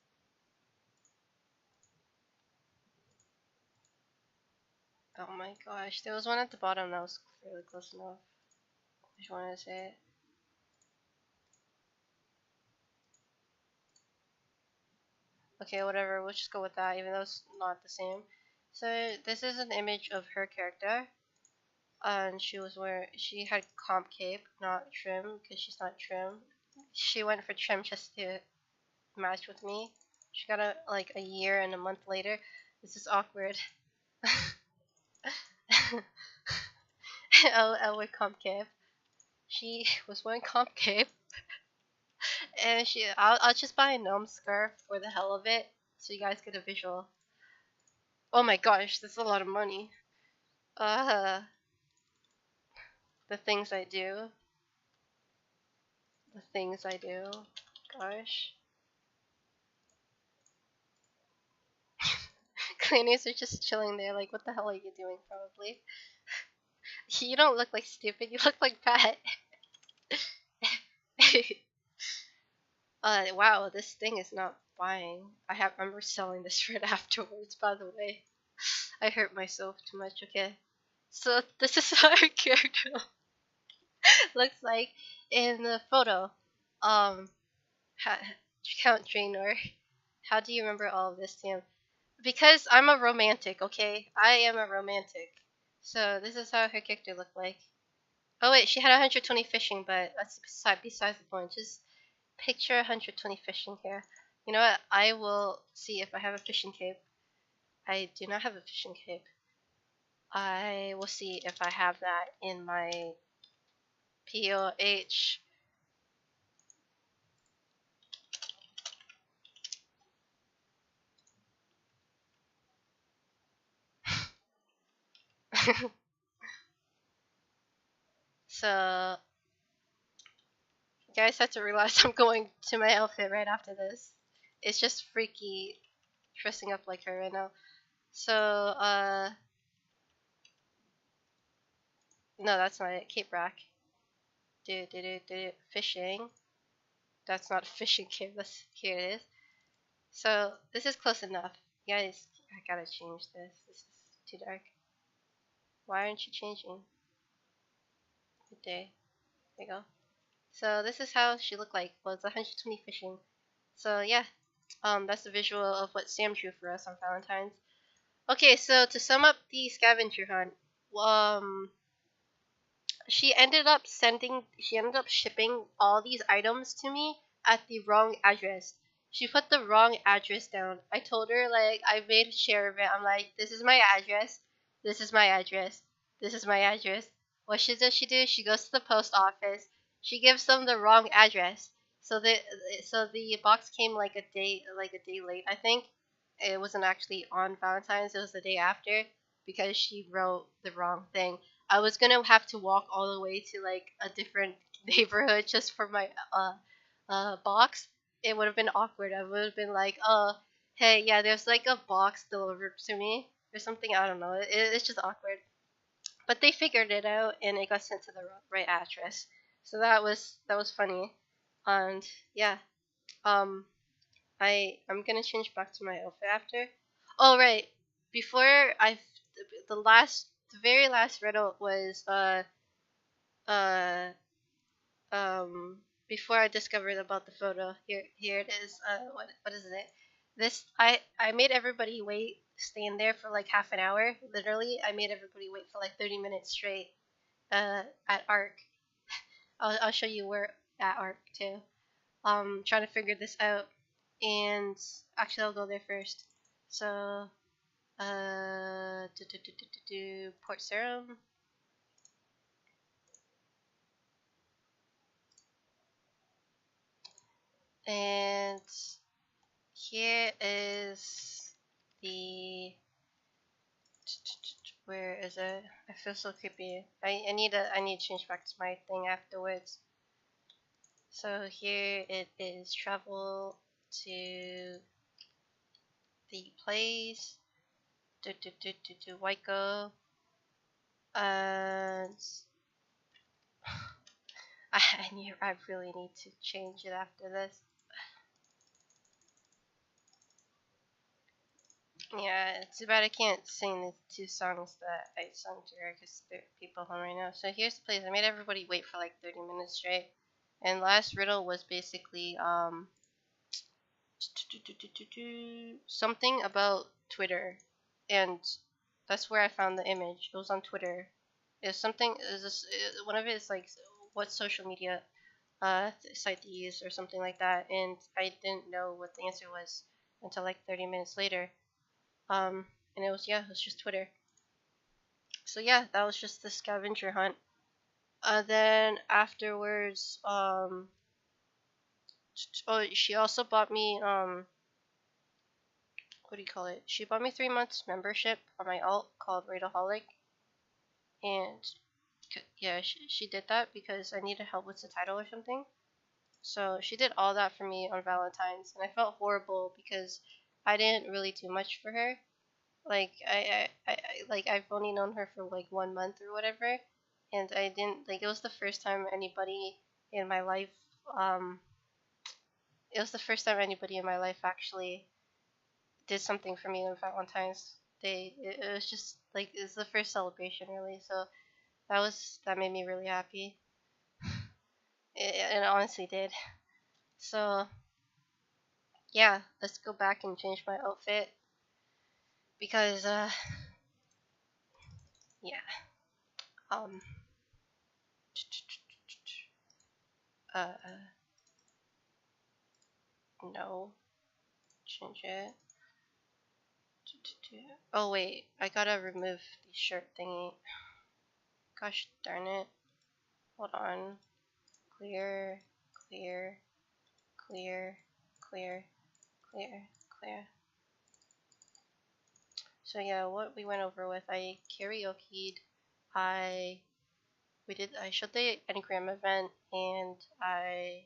Oh my gosh, there was one at the bottom that was fairly close enough. Which one is it? Okay, whatever, we'll just go with that, even though it's not the same. So this is an image of her character, and she had comp cape, not trim, because she's not trim. She went for trim just to match with me. She got like a year and a month later. This is awkward. I'll wear comp cape. She was wearing comp cape, and I'll just buy a gnome scarf for the hell of it, so you guys get a visual. Oh my gosh, that's a lot of money. Uh, the things I do. The things I do. Gosh. Cleaners are just chilling there, like, what the hell are you doing, probably? You don't look like stupid, you look like fat. Wow, this thing is not buying. I'm reselling this right afterwards, by the way. I hurt myself too much, okay? So, this is how our character looks like in the photo. Um, Count Draenor. How do you remember all of this, Sam? Because I'm a romantic, okay? I am a romantic. So this is how her character looked like. Oh wait, she had 120 fishing, but that's besides the point. Just picture 120 fishing here. You know what? I will see if I have a fishing cape. I do not have a fishing cape. I will see if I have that in my POH. So, you guys have to realize I'm going to my outfit right after this. It's just freaky dressing up like her right now. So, no, that's not it. Cape Rack. Fishing. That's not a fishing cape. Here it is. So, this is close enough. Guys, I gotta change this. This is too dark. Why aren't you changing? Good day. There you go. So, this is how she looked like. Well, it's 120 fishing. So, yeah. That's the visual of what Sam drew for us on Valentine's. Okay, so to sum up the scavenger hunt, she ended up shipping all these items to me at the wrong address. She put the wrong address down. I told her, like, I made a share of it. I'm like, this is my address. This is my address. This is my address. What does she do? She goes to the post office. She gives them the wrong address. So the box came like a day late, I think. It wasn't actually on Valentine's, it was the day after, because she wrote the wrong thing. I was gonna have to walk all the way to like a different neighborhood just for my box. It would have been awkward. I would have been like, hey, yeah, there's like a box delivered to me or something. I don't know. It's just awkward. But they figured it out and it got sent to the right address. So that was funny, and yeah, um, I'm gonna change back to my outfit after. Oh right, before the very last riddle was uh before I discovered about the photo. Here it is. What is it? This I made everybody wait, stand there for like half an hour. Literally, I made everybody wait for like 30 minutes straight. At Arc. I'll show you where at Arc too. Trying to figure this out, and actually I'll go there first. So Port Serum, and here is the where is it? I feel so creepy. I need to change back to my thing afterwards. So here it is. Travel to the place. Waiko. And I really need to change it after this. Yeah, it's too bad I can't sing the two songs that I sung to her because there are people home right now. So here's the place. I made everybody wait for like 30 minutes straight. And last riddle was basically something about Twitter, and that's where I found the image. It was on Twitter. It's something. Is this one of it is like what social media site to use or something like that, and I didn't know what the answer was until like 30 minutes later. And it was just Twitter. So yeah, that was just the scavenger hunt. Then afterwards, oh, she also bought me what do you call it? She bought me 3 months membership on my alt called Raidaholic, and yeah, she did that because I needed help with the title or something. So she did all that for me on Valentine's, and I felt horrible because I didn't really do much for her. Like like I've only known her for like 1 month or whatever, and I didn't like it was the first time anybody in my life um it was the first time anybody in my life actually did something for me on Valentine's Day. It was just like it's the first celebration really, so that made me really happy. It honestly did. So yeah, let's go back and change my outfit because yeah um uh no, change it. Oh wait, I gotta remove the shirt thingy. Gosh darn it. Hold on. Clear, clear, clear, clear, clear, clear. So yeah, what we went over with, I karaoke'd, I I showed the Enneagram event, and I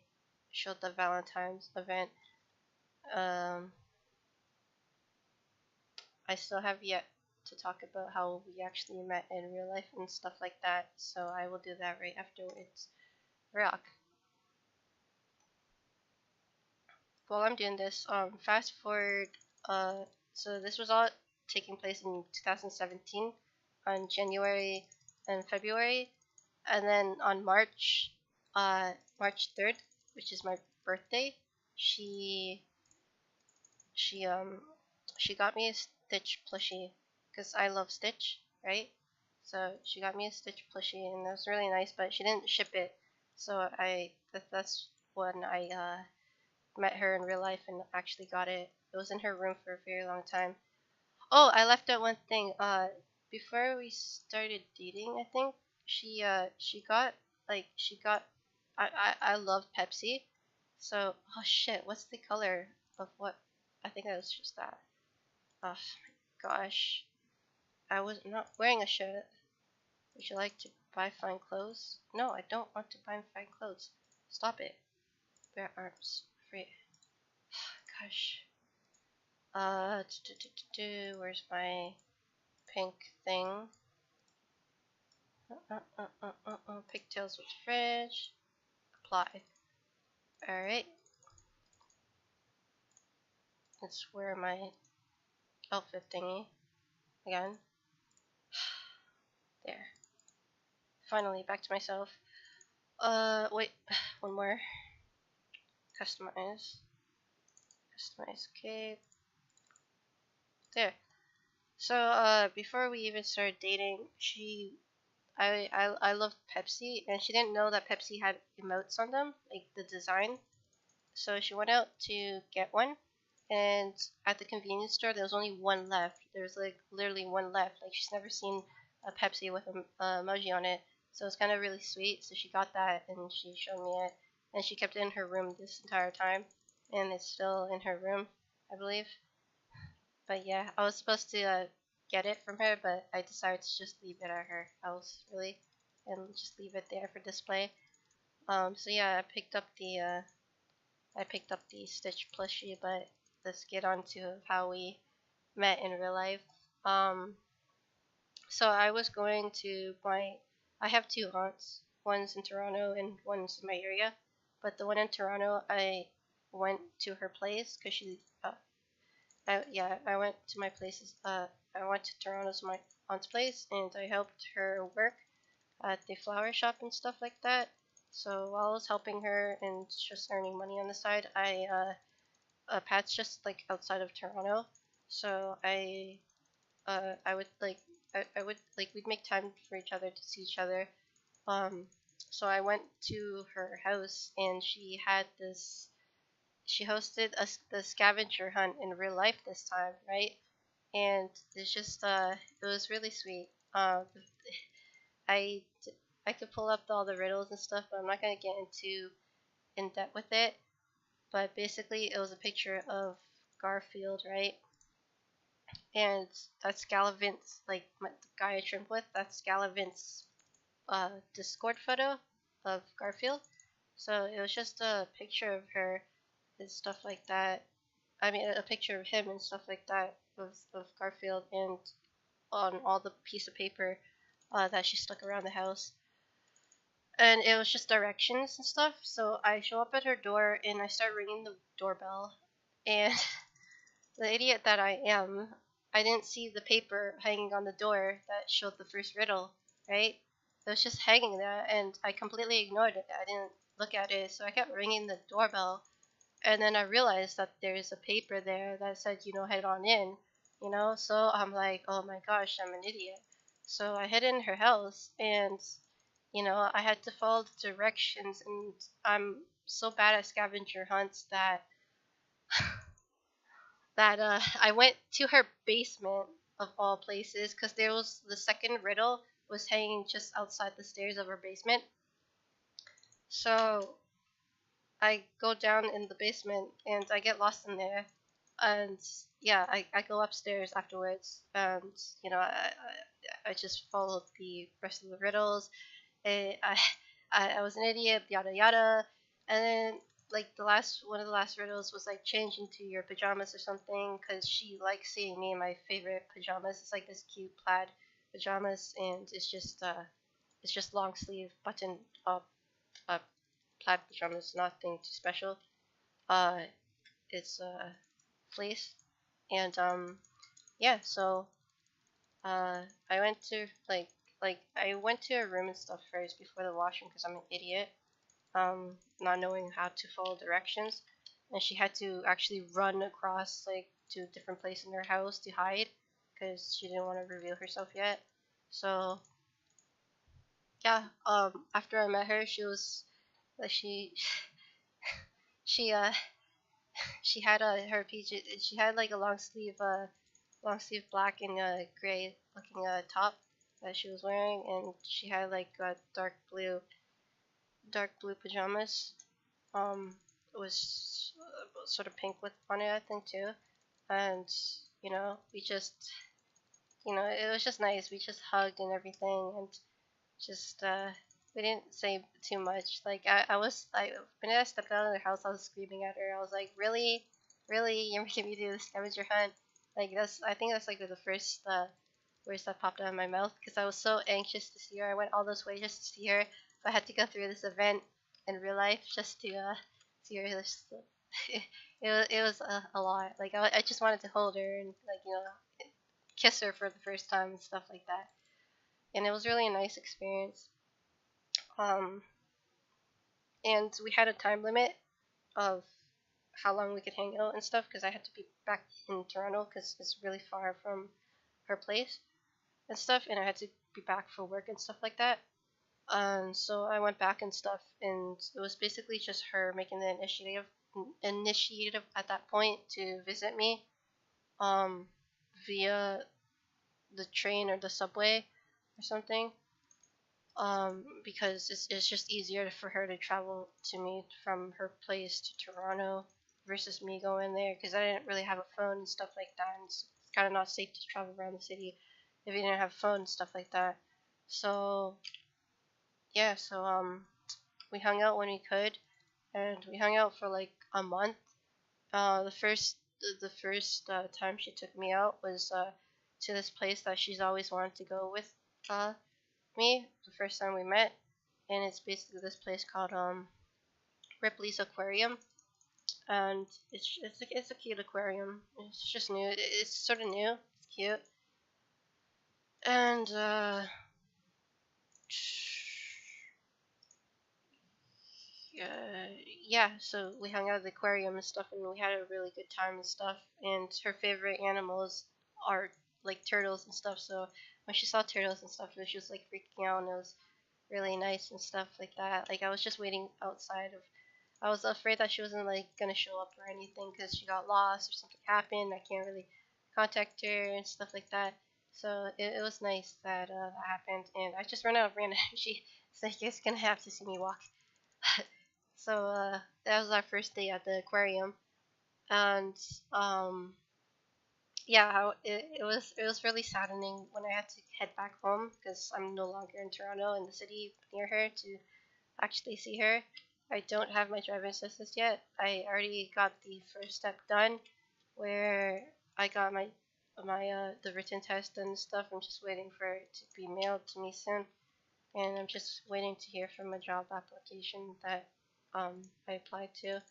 showed the Valentine's event. Um, I still have yet to talk about how we actually met in real life and stuff like that, so I will do that right afterwards. Rock. While I'm doing this, fast forward, so this was all taking place in 2017 on January and February, and then on March 3rd, which is my birthday, she she um she got me a Stitch plushie because I love Stitch, right? So she got me a Stitch plushie, and that was really nice, but she didn't ship it, so that's when I met her in real life and actually got it. It was in her room for a very long time. Oh, I left out one thing. Before we started dating, I think she got. I love Pepsi, so oh shit, what's the color of what? I think that was just that. Oh my gosh, I was not wearing a shirt. Would you like to buy fine clothes? No, I don't want to buy fine clothes. Stop it. Bare arms. Free. Gosh. Where's my pink thing? Pigtails with fridge. apply. Alright. Let's wear my outfit thingy again. There. Finally, back to myself. Wait. One more. Customize. Customize cape. There. So, before we even started dating, I loved Pepsi, and she didn't know that Pepsi had emotes on them, like the design. So she went out to get one, and at the convenience store, there was only one left. There was like literally one left. Like she's never seen a Pepsi with a emoji on it, so it's kind of really sweet. So she got that, and she showed me it, and she kept it in her room this entire time, and it's still in her room, I believe. But yeah, I was supposed to get it from her, but I decided to just leave it at her house, really, and just leave it there for display. So yeah, I picked up the Stitch plushie, but let's get on to how we met in real life. So I was going to I have two aunts. One's in Toronto and one's in my area. But the one in Toronto, I went to her place because I went to my places. I went to Toronto's my aunt's place, and I helped her work at the flower shop and stuff like that. So while I was helping her and just earning money on the side, Pat's just like outside of Toronto, so I would I would like we'd make time for each other to see each other. Um, so I went to her house, and she hosted the scavenger hunt in real life this time, right? And it's just it was really sweet. I I could pull up all the riddles and stuff, but I'm not gonna get into in depth with it. But basically, it was a picture of Garfield, right? And that's Gallivant's, like the guy I trimmed with. That's Gallivant's Discord photo of Garfield. So it was just a picture of her and stuff like that. I mean, a picture of him and stuff like that of Garfield, and on all the piece of paper that she stuck around the house. And it was just directions and stuff. So I show up at her door and I start ringing the doorbell. And the idiot that I am, I didn't see the paper hanging on the door that showed the first riddle, right? It was just hanging there, and I completely ignored it. I didn't look at it, so I kept ringing the doorbell. And then I realized that there's a paper there that said, head on in, So I'm like, oh my gosh, I'm an idiot. So I head in her house, and I had to follow the directions, and I'm so bad at scavenger hunts that I went to her basement of all places, because there was the second riddle was hanging just outside the stairs of her basement. So I go down in the basement and I get lost in there, and yeah, I go upstairs afterwards, and I just followed the rest of the riddles. I, I was an idiot, yada yada, and then like one of the last riddles was like change into your pajamas or something, because she likes seeing me in my favorite pajamas. It's like this cute plaid pajamas, and it's just long sleeve button up plaid pajamas, nothing too special. Uh, it's fleece, and yeah, so I went to I went to a room and stuff first before the washroom because I'm an idiot, not knowing how to follow directions, and she had to actually run across like to a different place in her house to hide because she didn't want to reveal herself yet. So yeah, after I met her, she was like she she had her PJ. She had like a long sleeve black and gray looking top that she was wearing, and she had like dark blue pajamas. It was sort of pink with on it, I think too. And we just it was just nice. We just hugged and everything, and just we didn't say too much. Like I was like when I stepped out of the house, I was screaming at her. I was like, really, really, you're making me do this scavenger hunt? Like I think that's like the first words that popped out of my mouth because I was so anxious to see her. I went all this way just to see her, but I had to go through this event, in real life just to see her. It was a lot. Like I just wanted to hold her and like kiss her for the first time and stuff like that. And it was really a nice experience. Um, and we had a time limit of how long we could hang out and stuff because I had to be back in Toronto because it's really far from her place and stuff, and I had to be back for work and stuff like that. So I went back and stuff, and it was basically just her making the initiative at that point to visit me, um, via the train or the subway or something. Because it's just easier for her to travel to me from her place to Toronto versus me going there because I didn't really have a phone and stuff like that. And it's kind of not safe to travel around the city if you didn't have a phone and stuff like that. So yeah, so we hung out when we could, and we hung out for like a month. The first time she took me out was to this place that she's always wanted to go with uh me the first time we met, and it's basically this place called Ripley's Aquarium, and it's a cute aquarium. It's just new. It's sort of new. It's cute, and yeah. So we hung out at the aquarium and stuff, and we had a really good time and stuff. And her favorite animals are like turtles and stuff. So when she saw turtles and stuff, she was like freaking out, and it was really nice and stuff like that. Like I was just waiting outside of. I was afraid that she wasn't like gonna show up or anything because she got lost or something happened. I can't really contact her and stuff like that. So it was nice that that happened, and I just ran out of random energy. So you guys gonna have to see me walk. So that was our first day at the aquarium, and um, yeah, it was really saddening when I had to head back home because I'm no longer in Toronto in the city near her to actually see her. I don't have my driver's license yet. I already got the first step done, where I got my the written test and stuff. I'm just waiting for it to be mailed to me soon, and I'm just waiting to hear from a job application that I applied to.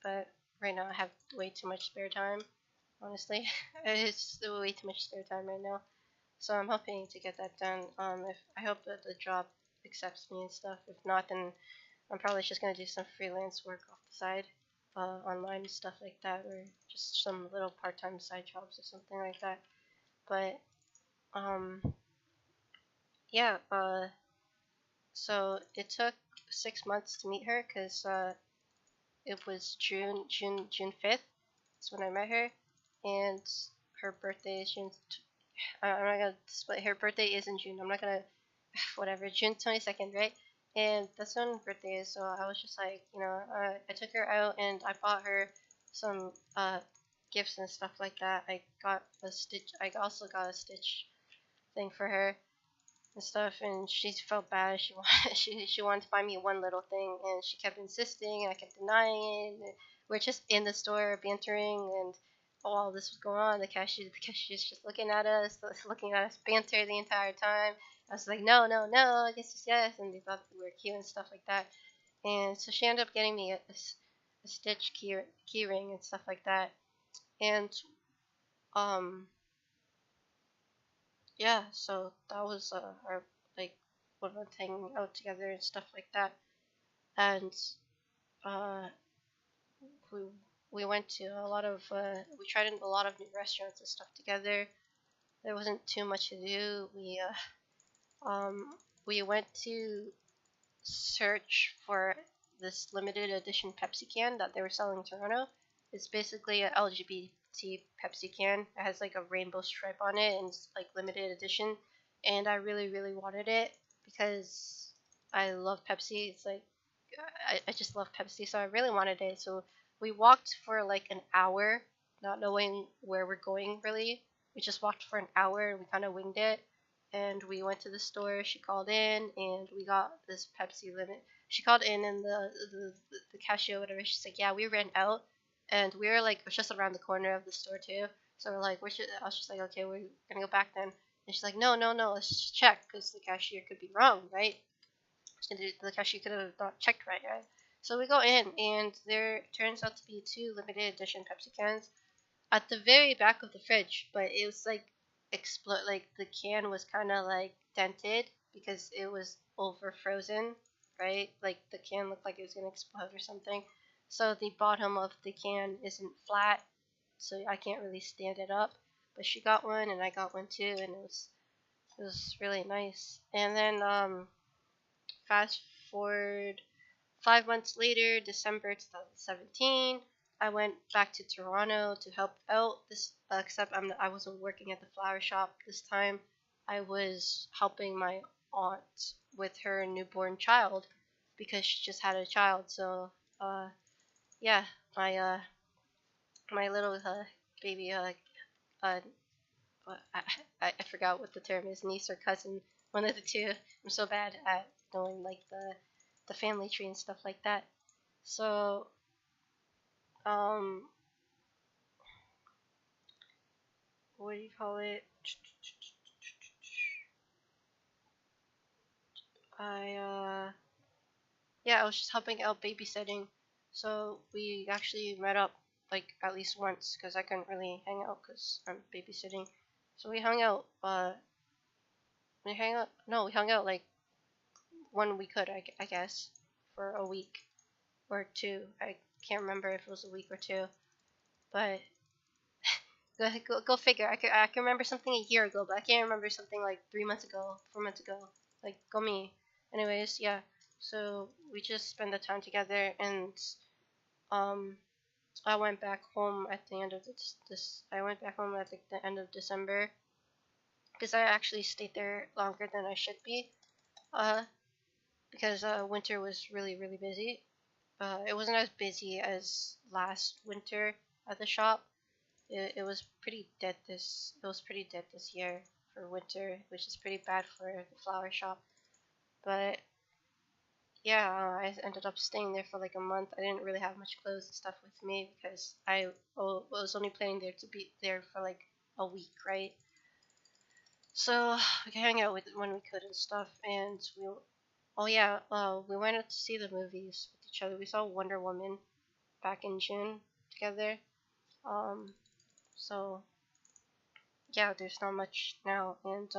But right now I have way too much spare time. Honestly, it's way too much spare time right now. So I'm hoping to get that done. If I hope that the job accepts me and stuff. If not, then I'm probably just gonna do some freelance work off the side, online and stuff like that, or just some little part-time side jobs or something like that. But um, yeah. So it took 6 months to meet her because it was June 5th. That's when I met her, and her birthday is June. I'm not gonna split. Her birthday is in June. I'm not gonna whatever, June 22nd, right? And that's when her birthday is. So I was just like, I took her out and I bought her some gifts and stuff like that. I got a Stitch. I also got a Stitch thing for her and stuff, and she felt bad. She wanted she wanted to buy me one little thing, and she kept insisting, and I kept denying it. We're just in the store bantering, and while this was going on, the cashier's just looking at us, banter the entire time. I was like, no, no, no, I guess it's yes, and they thought we were cute and stuff like that. And so she ended up getting me a Stitch key ring and stuff like that. And um yeah, so that was our like one month hanging out together and stuff like that. And uh, we we went to we tried a lot of new restaurants and stuff together. There wasn't too much to do. We went to search for this limited edition Pepsi can that they were selling in Toronto. It's basically a LGBT Pepsi can. It has like a rainbow stripe on it and it's like limited edition. And I really, really wanted it because I love Pepsi. It's like I just love Pepsi, so I really wanted it. So we walked for like an hour, not knowing where we're going really. We just walked for an hour and we kind of winged it. And we went to the store. She called in, and we got this Pepsi limit. She called in, and the cashier, whatever, she's like, "Yeah, we ran out," and we were like, it was just around the corner of the store too. So we're like, I was just like, "Okay, we're gonna go back then." And she's like, "No, no, no, let's just check because the cashier could be wrong, right?" And the cashier could have not checked right, right? So we go in, and there turns out to be 2 limited edition Pepsi cans at the very back of the fridge, but it was like like the can was kind of like dented because it was over frozen, right? Like the can looked like it was gonna explode or something. So the bottom of the can isn't flat, so I can't really stand it up. But she got one and I got one too, and it was really nice. And then fast forward 5 months later, December 2017, I went back to Toronto to help out. This except I wasn't working at the flower shop this time. I was helping my aunt with her newborn child because she just had a child. So yeah, my my little baby uh I, I forgot what the term is, niece or cousin, one of the two. I'm so bad at knowing like the family tree and stuff like that. So um what do you call it? I yeah, I was just helping out babysitting. So we actually met up like at least once because I couldn't really hang out because I'm babysitting. So we hung out. We hung out like when we could, I guess, for a week or two. I can't remember if it was a week or two, but go figure. I can remember something a year ago, but I can't remember something like 3 months ago, 4 months ago. Like go me. Anyways, yeah. So we just spent the time together, and um, I went back home at the end of this. I went back home at the end of December because I actually stayed there longer than I should be. Because winter was really busy. It wasn't as busy as last winter at the shop. It was pretty dead this. It was pretty dead this year for winter, which is pretty bad for the flower shop. But yeah, I ended up staying there for like a month. I didn't really have much clothes and stuff with me because I was only planning there to be there for like a week, right? So we could hang out with when we could and stuff. And oh yeah, we went out to see the movies with each other. We saw Wonder Woman back in June together. Um, so yeah, there's not much now. And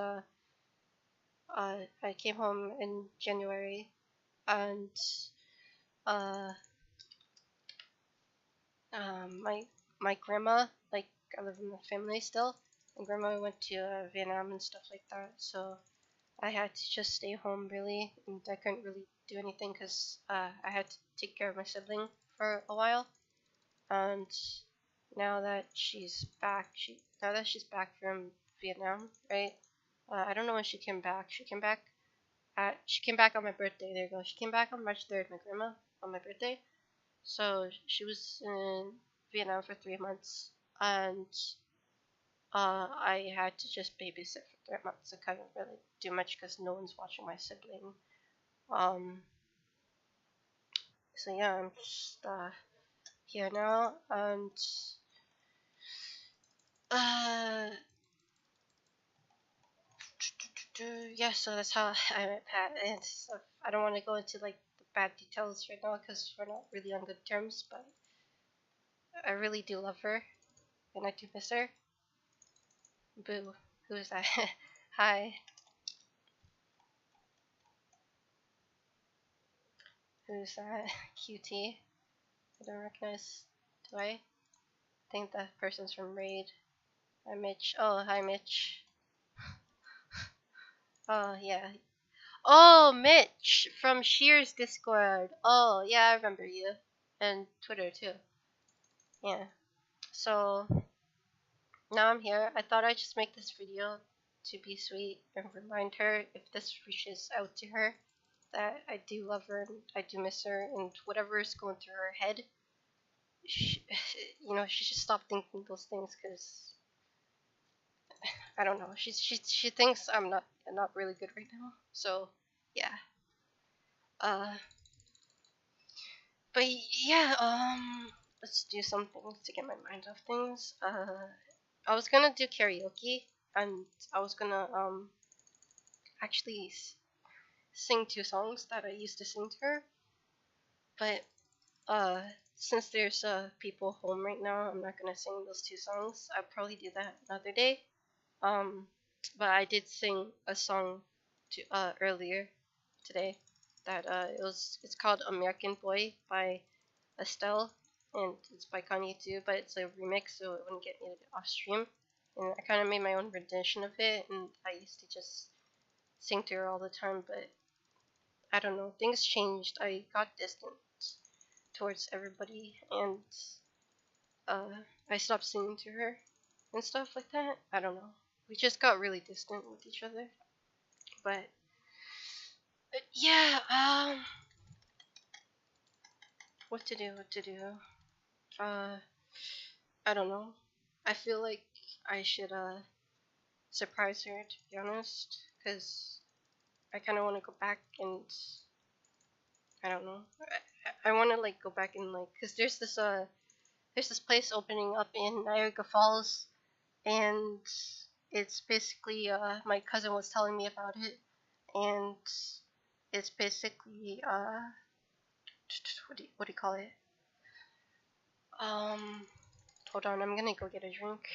I came home in January, and uh, my grandma, like I live in the family still. My grandma went to Vietnam and stuff like that, so I had to just stay home really, and I couldn't really do anything because I had to take care of my sibling for a while. And now that she's back from Vietnam, right? I don't know when she came back. She came back on my birthday. There you go. She came back on March 3rd. My grandma on my birthday. So she was in Vietnam for 3 months, and I had to just babysit for 3 months. I couldn't really do much because no one's watching my sibling. Um, so yeah, I'm just here now, and uh, yeah. So that's how I met Pat, and stuff. I don't want to go into like the bad details right now because we're not really on good terms, but I really do love her, and I do miss her. Boo. Who is that? Hi. Who's that? QT. I don't recognize. Do I? Think that person's from Raid. Hi, Mitch. Oh, hi, Mitch. Oh, yeah. Oh, Mitch from Shear's Discord. Oh, yeah, I remember you. And Twitter, too. Yeah. So, now I'm here. I thought I'd just make this video to be sweet and remind her, if this reaches out to her, that I do love her and I do miss her, and whatever is going through her head, she, she should stop thinking those things because I don't know. She thinks I'm not really good right now. So yeah. Uh, but yeah. Let's do something to get my mind off things. I was gonna do karaoke, and I was gonna actually sing 2 songs that I used to sing to her, but Since there's people home right now, I'm not gonna sing those two songs. I'll probably do that another day. Um, but I did sing a song earlier today that it's called American Boy by Estelle, and it's by Kanye too, but it's a remix, so it wouldn't get me off stream. And I kind of made my own rendition of it, and I used to just sing to her all the time, but I don't know, things changed. I got distant towards everybody, and uh, I stopped singing to her and stuff like that. I don't know. We just got really distant with each other, but yeah. What to do? What to do? Uh, I don't know. I feel like I should surprise her, to be honest, because I kind of want to go back and I don't know. I want to like go back and like, cause there's this place opening up in Niagara Falls, and it's basically my cousin was telling me about it, and it's basically what do you call it? Hold on, I'm gonna go get a drink.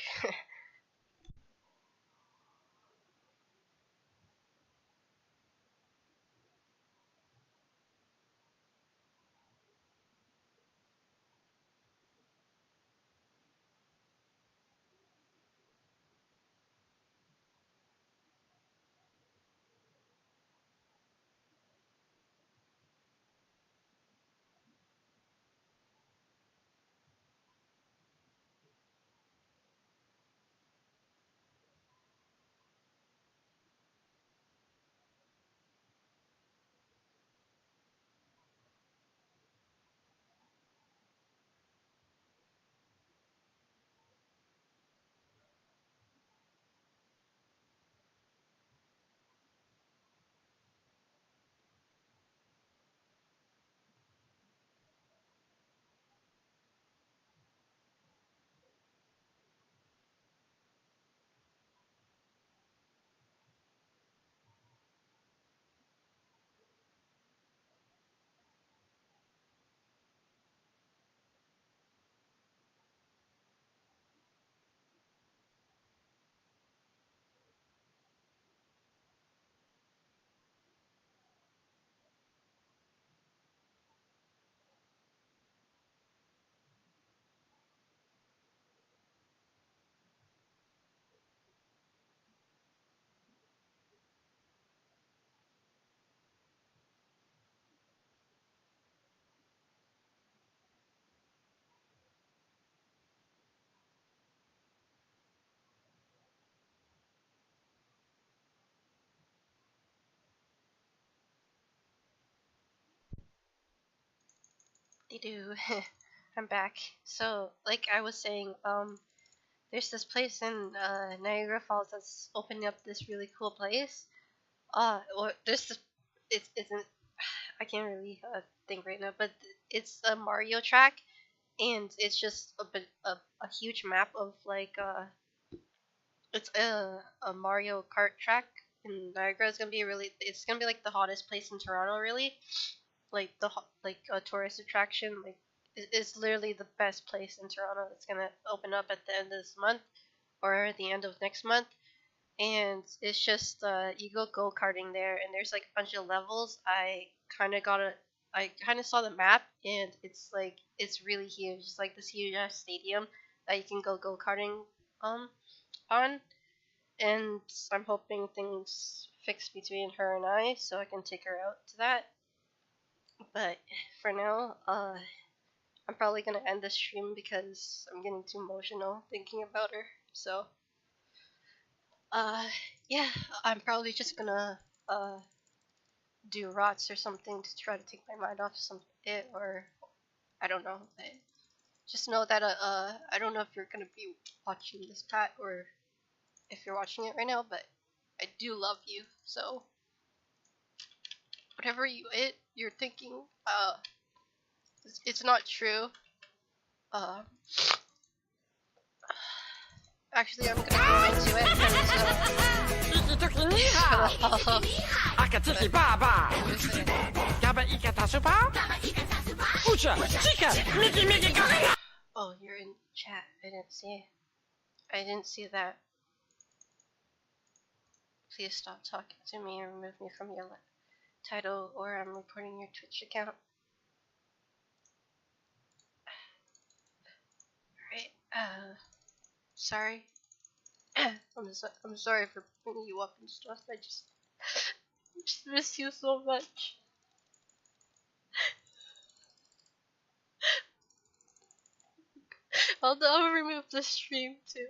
They do. I'm back. So, like I was saying, there's this place in Niagara Falls that's opening up this really cool place. Or there's this, it isn't. I can't really think right now, but it's a Mario track, and it's just a huge map of like it's a Mario Kart track. And Niagara is gonna be it's gonna be like the hottest place in Toronto, really. Like like a tourist attraction. Like it's literally the best place in Toronto. It's gonna open up at the end of this month or the end of next month, and it's just you go karting there, and there's like a bunch of levels. I kind of saw the map, and it's really huge. It's like this huge ass stadium that you can go karting on, and I'm hoping things fix between her and I so I can take her out to that. But for now, I'm probably gonna end the stream because I'm getting too emotional thinking about her. So, uh, yeah, I'm probably just gonna do rots or something to try to take my mind off or I don't know. But just know that I don't know if you're gonna be watching this, Pat, or if you're watching it right now, but I do love you. So whatever you're thinking, it's not true. Actually, I'm gonna go into it because Chica! Mickey, Oh, you're in chat. I didn't see that. Please stop talking to me and remove me from your title, or I'm reporting your Twitch account. Alright, sorry. I'm sorry for bringing you up and stuff. I just miss you so much. I'll remove the stream too.